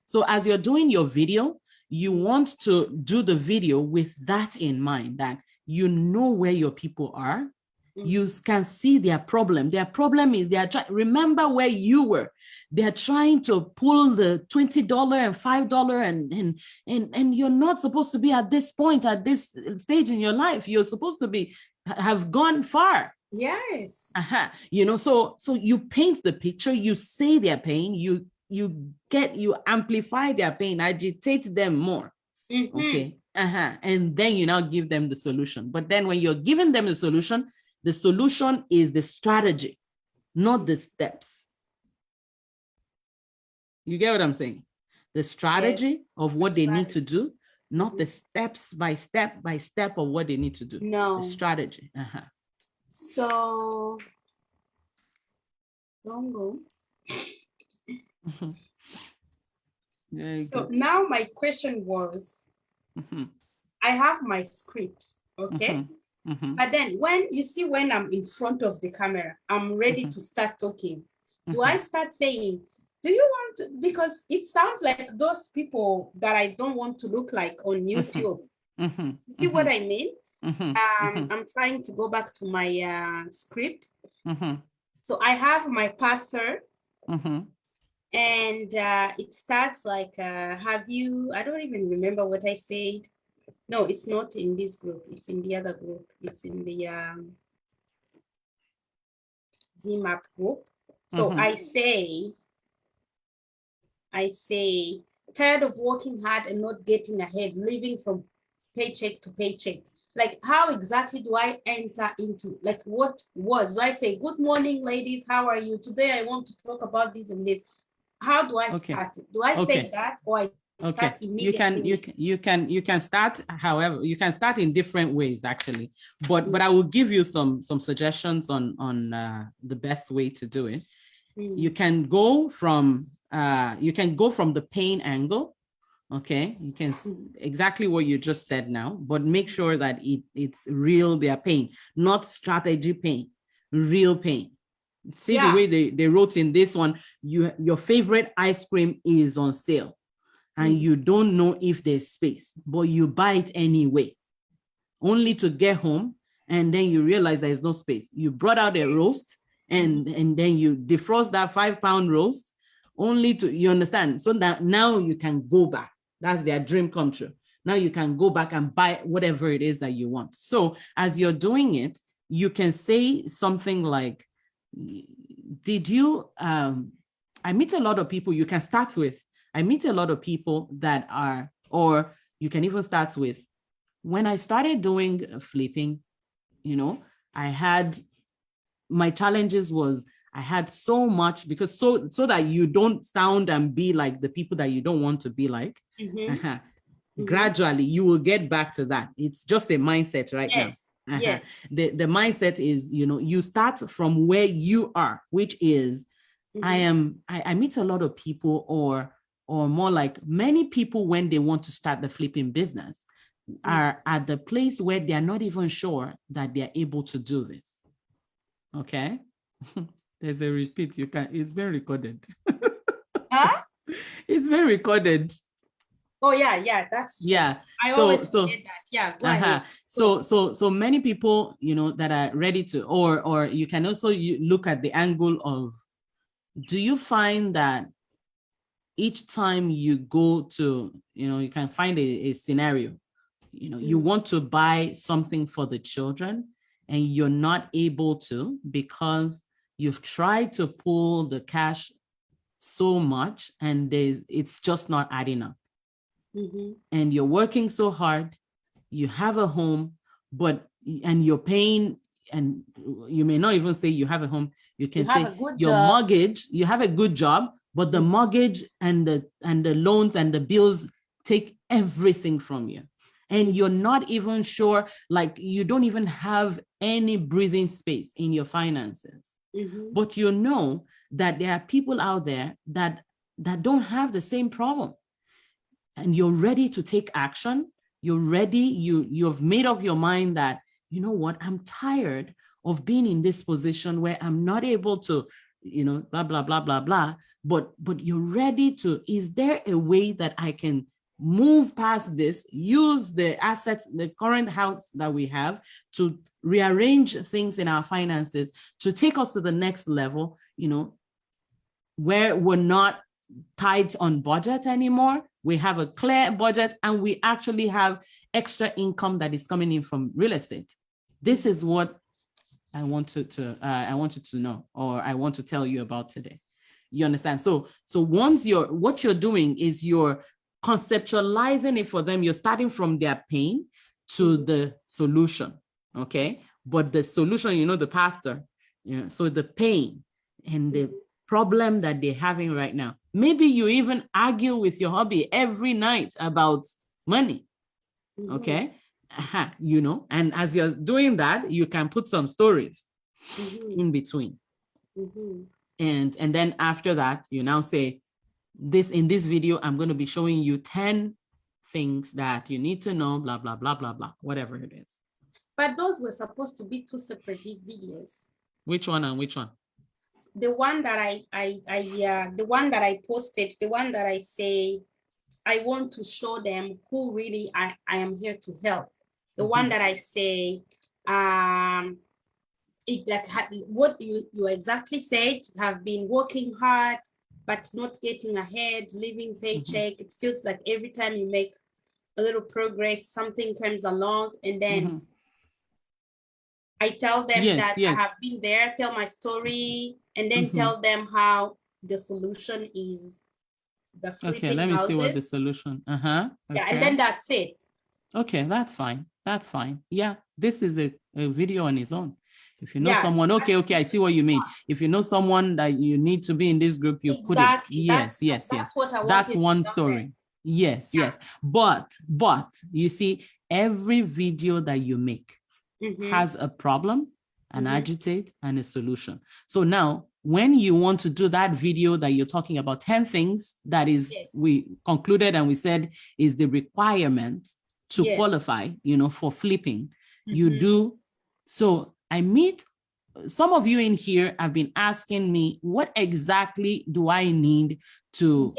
So as you're doing your video, you want to do the video with that in mind, that you know where your people are. You can see their problem. Their problem is remember where you were. They're trying to pull the $20 and $5 and you're not supposed to be at this point, at this stage in your life. You're supposed to have gone far. Yes. So you paint the picture, you say their pain, you amplify their pain, agitate them more. Okay. And then you now give them the solution. But then when you're giving them the solution is the strategy, not the steps. You get what I'm saying? The strategy of what they need to do, not the steps by step of what they need to do. No. The strategy. So, don't go. So now my question was, I have my script, okay? But then when I'm in front of the camera, I'm ready to start talking. Do I start saying, do you want to, because it sounds like those people that I don't want to look like on YouTube. See what I mean? I'm trying to go back to my script. So I have my pastor and it starts like, I don't even remember what I said. No, it's not in this group. It's in the other group. It's in the VMAP group. So I say, tired of working hard and not getting ahead, living from paycheck to paycheck. Like, how exactly do I enter into, like, what was? Do I say, good morning, ladies, how are you? Today I want to talk about this and this. How do I start it? Do I say that, or I start immediately? You can start, however, you can start in different ways, actually. But I will give you some suggestions on the best way to do it. You can go from the pain angle. Okay, you can exactly what you just said now, but make sure that it's real, their pain, not strategy pain, real pain. See the way they wrote in this one, your favorite ice cream is on sale and you don't know if there's space, but you buy it anyway, only to get home and then you realize there's no space. You brought out a roast and then you defrost that 5-pound roast only to, you understand? So that now you can go back. That's their dream come true. Now you can go back and buy whatever it is that you want. So as you're doing it, you can say something like, did you, I meet a lot of people, you can start with, I meet a lot of people that are, or you can even start with, when I started doing flipping, I had, my challenges was, I had so much, because so that you don't sound and be like the people that you don't want to be like. Gradually, you will get back to that. It's just a mindset right now. Yes. The mindset is, you start from where you are, which is, I meet a lot of people, or more like many people, when they want to start the flipping business, are at the place where they're not even sure that they're able to do this. Okay. There's a repeat. It's very recorded. Huh? It's very recorded. Oh yeah, that's true. Yeah. I always forget that. Yeah, go ahead. So many people, that are ready to, or you can also look at the angle of, do you find that each time you go to, you can find a scenario, you want to buy something for the children and you're not able to because you've tried to pull the cash so much and it's just not adding up. And you're working so hard, you have a home, and you're paying, and you may not even say you have a home, you can say your mortgage, you have a good job, but the mortgage and the loans and the bills take everything from you. And you're not even sure, like you don't even have any breathing space in your finances. But you know that there are people out there that don't have the same problem. And you're ready to take action. You're ready, you've made up your mind that, you know what, I'm tired of being in this position where I'm not able to, blah, blah, blah, blah, blah. But you're ready to, is there a way that I can move past this, use the assets, the current house that we have, to rearrange things in our finances, to take us to the next level, where we're not tight on budget anymore. We have a clear budget and we actually have extra income that is coming in from real estate. This is what I want you to know, or I want to tell you about today. You understand? So once what you're doing is you're conceptualizing it for them. You're starting from their pain to the solution. Okay. But the solution, the pastor, so the pain and the problem that they're having right now. Maybe you even argue with your hubby every night about money. Okay. And as you're doing that, you can put some stories in between. And then after that, you now say, in this video, I'm going to be showing you 10 things that you need to know, blah, blah, blah, blah, blah, whatever it is. But those were supposed to be 2 separate videos. Which one and which one? The one that the one that I posted, the one that I say, I want to show them who really I am here to help. The one that I say, what you exactly said, have been working hard, but not getting ahead, living paycheck. It feels like every time you make a little progress, something comes along, and then I tell them I have been there, tell my story, and then tell them how the solution is the flipping houses. Okay, let me see what the solution. Okay. Yeah, and then that's it. Okay, that's fine. That's fine. Yeah, this is a video on its own. If you know someone, okay, I see what you mean. If you know someone that you need to be in this group, you put it. Yes. That's what I That's one story. Yes. But you see, every video that you make has a problem, an agitate, and a solution. So now, when you want to do that video that you're talking about, 10 things that is, we concluded and we said is the requirement to qualify, for flipping, you do. So I meet some of you in here have been asking me, what exactly do I need to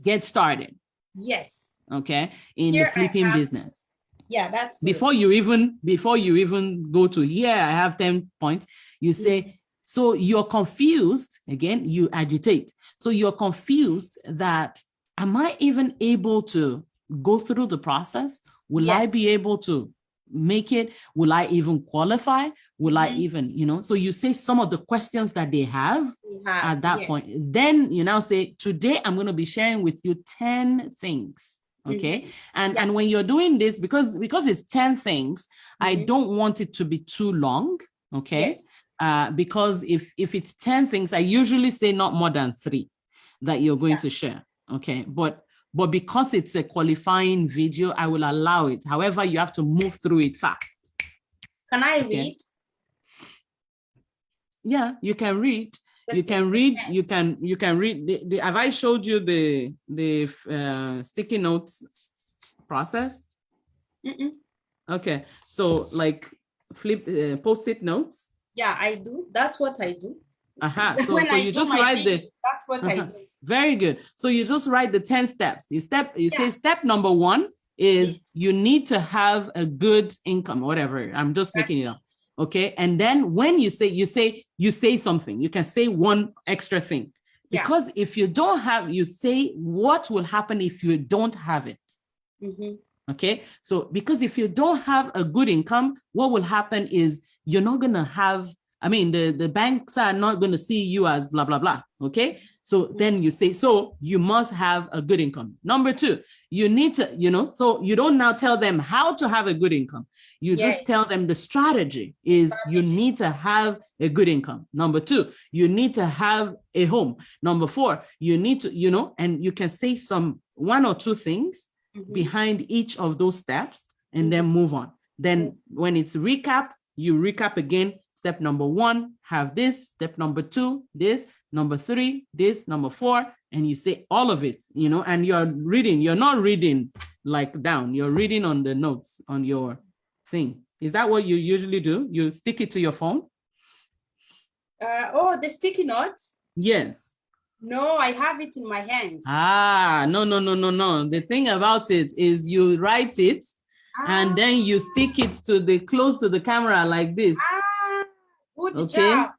get started? Yes. Okay. In the flipping business. Yeah, that's good. Before you even go to here, I have 10 points. You say, so you're confused. Again, you agitate. So you're confused that, am I even able to go through the process? Will I be able to make it? Will I even qualify? Will I even, so you say some of the questions that they have at that point. Then you now say, today I'm going to be sharing with you 10 things. Okay. And when you're doing this, because it's 10 things, I don't want it to be too long. Okay. because if it's 10 things, I usually say not more than 3 that you're going to share. Okay, but because it's a qualifying video, I will allow it. However, you have to move through it fast. Can I read? Yeah, you can read. You can read. You can read. Have I showed you the sticky notes process? Okay, so like flip post-it notes. Yeah, I do. That's what I do. So you just write that's what I do. Very good. So you just write the 10 steps. You say step number 1 is you need to have a good income, whatever. I'm just making it up. Okay. And then when you say something, you can say one extra thing. Because if you don't have, you say what will happen if you don't have it. Okay. So because if you don't have a good income, what will happen is you're not going to have, the banks are not going to see you as blah, blah, blah. Okay. So then you say, so you must have a good income. Number 2, you need to, so you don't now tell them how to have a good income. You just tell them the strategy is you need to have a good income. Number 2, you need to have a home. Number 4, you need to, and you can say one or two things behind each of those steps and then move on. Then when it's recap, you recap again. Step number 1, have this. Step number 2, this. Number 3, this. Number 4, and you say all of it, and you're reading. You're not reading like down. You're reading on the notes on your thing. Is that what you usually do? You stick it to your phone? The sticky notes? Yes. No, I have it in my hands. No. The thing about it is you write it and then you stick it close to the camera like this. Good job.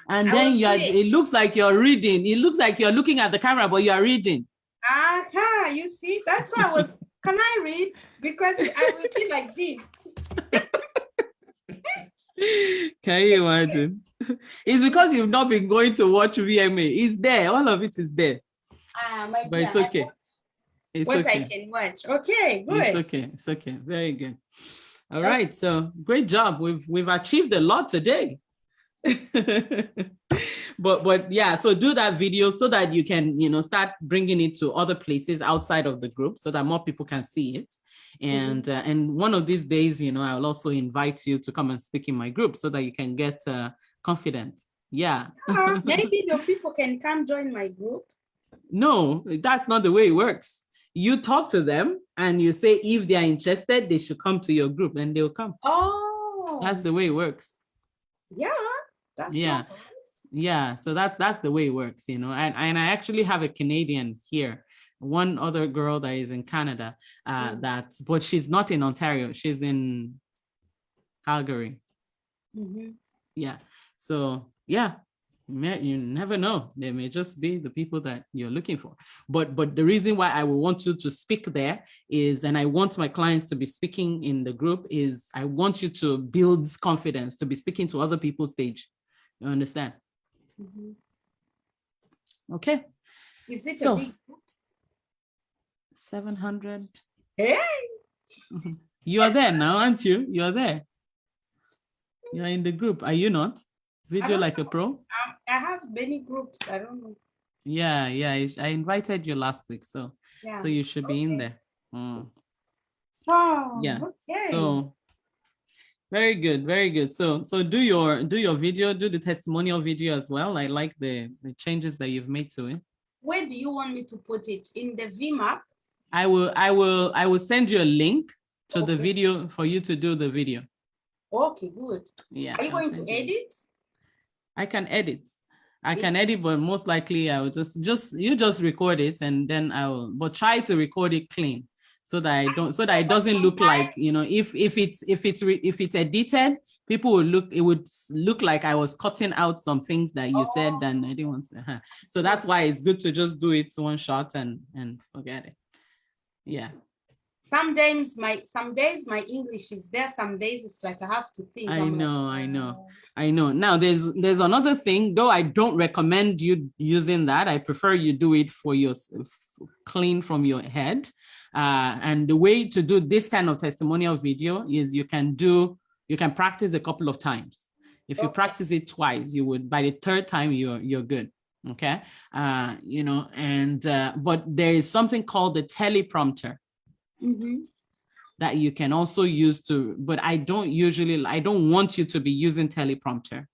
And then it looks like you're reading. It looks like you're looking at the camera, but you're reading. You see, that's why can I read? Because I will be like this. Can you imagine? It's because you've not been going to watch VMA. It's there. All of it is there. But it's okay. It's okay. I can watch. Okay, good. It's okay. Very good. All right. So great job. We've achieved a lot today. but yeah, so do that video so that you can start bringing it to other places outside of the group so that more people can see it. And and one of these days, I'll also invite you to come and speak in my group so that you can get confident. Maybe the people can come join my group. No, that's not the way it works. You talk to them and you say if they are interested, they should come to your group and they'll come. That's the way it works. So that's the way it works, and I actually have a Canadian here, one other girl that is in Canada, but she's not in Ontario, she's in Calgary. So you never know, they may just be the people that you're looking for, but the reason why I will want you to speak there is, and I want my clients to be speaking in the group, is I want you to build confidence to be speaking to other people's stage. You understand? Okay. Is it a big group? 700. Hey. You are there now, aren't you? You're there. You're in the group. Are you not? Video Like a Pro? I have many groups. I don't know. Yeah. I invited you last week, so you should be in there. Okay. So very good. So do your video, do the testimonial video as well. I like the changes that you've made to it. Where do you want me to put it? In the VMAP? I will send you a link to the video for you to do the video. Okay, good. Yeah. Are you going to edit? I can edit. But most likely I will just record it and then but try to record it clean so that it doesn't look like, if it's edited, it would look like I was cutting out some things that you said and I didn't want to. So that's why it's good to just do it one shot and forget it. Yeah. Some days my English is there. Some days it's like I have to think. I know. Now there's another thing, though I don't recommend you using that. I prefer you do it for your clean from your head. And the way to do this kind of testimonial video is you can practice a couple of times. If you practice it twice, you would, by the third time, you're good. Okay. You know, and but there is something called the teleprompter that you can also use to, but I don't want you to be using teleprompter.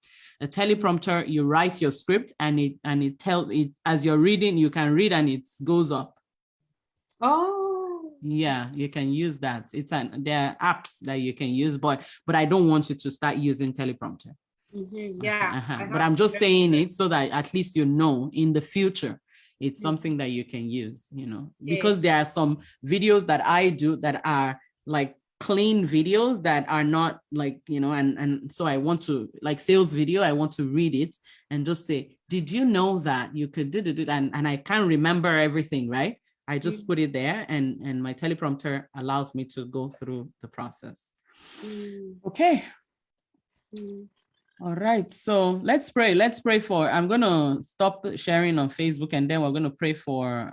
A teleprompter, you write your script and it tells it as you're reading, you can read and it goes up. Oh. Yeah, you can use that. There are apps that you can use, but I don't want you to start using teleprompter. Yeah. But I'm just saying it so that at least you know in the future it's something that you can use, you know, because there are some videos that I do that are like clean videos that are not like, you know, and so I want to, like sales video, I want to read it and just say, did you know that you could do it? And I can't remember everything, right? I just put it there and my teleprompter allows me to go through the process. Okay. All right, so let's pray. I'm going to stop sharing on Facebook and then we're going to pray for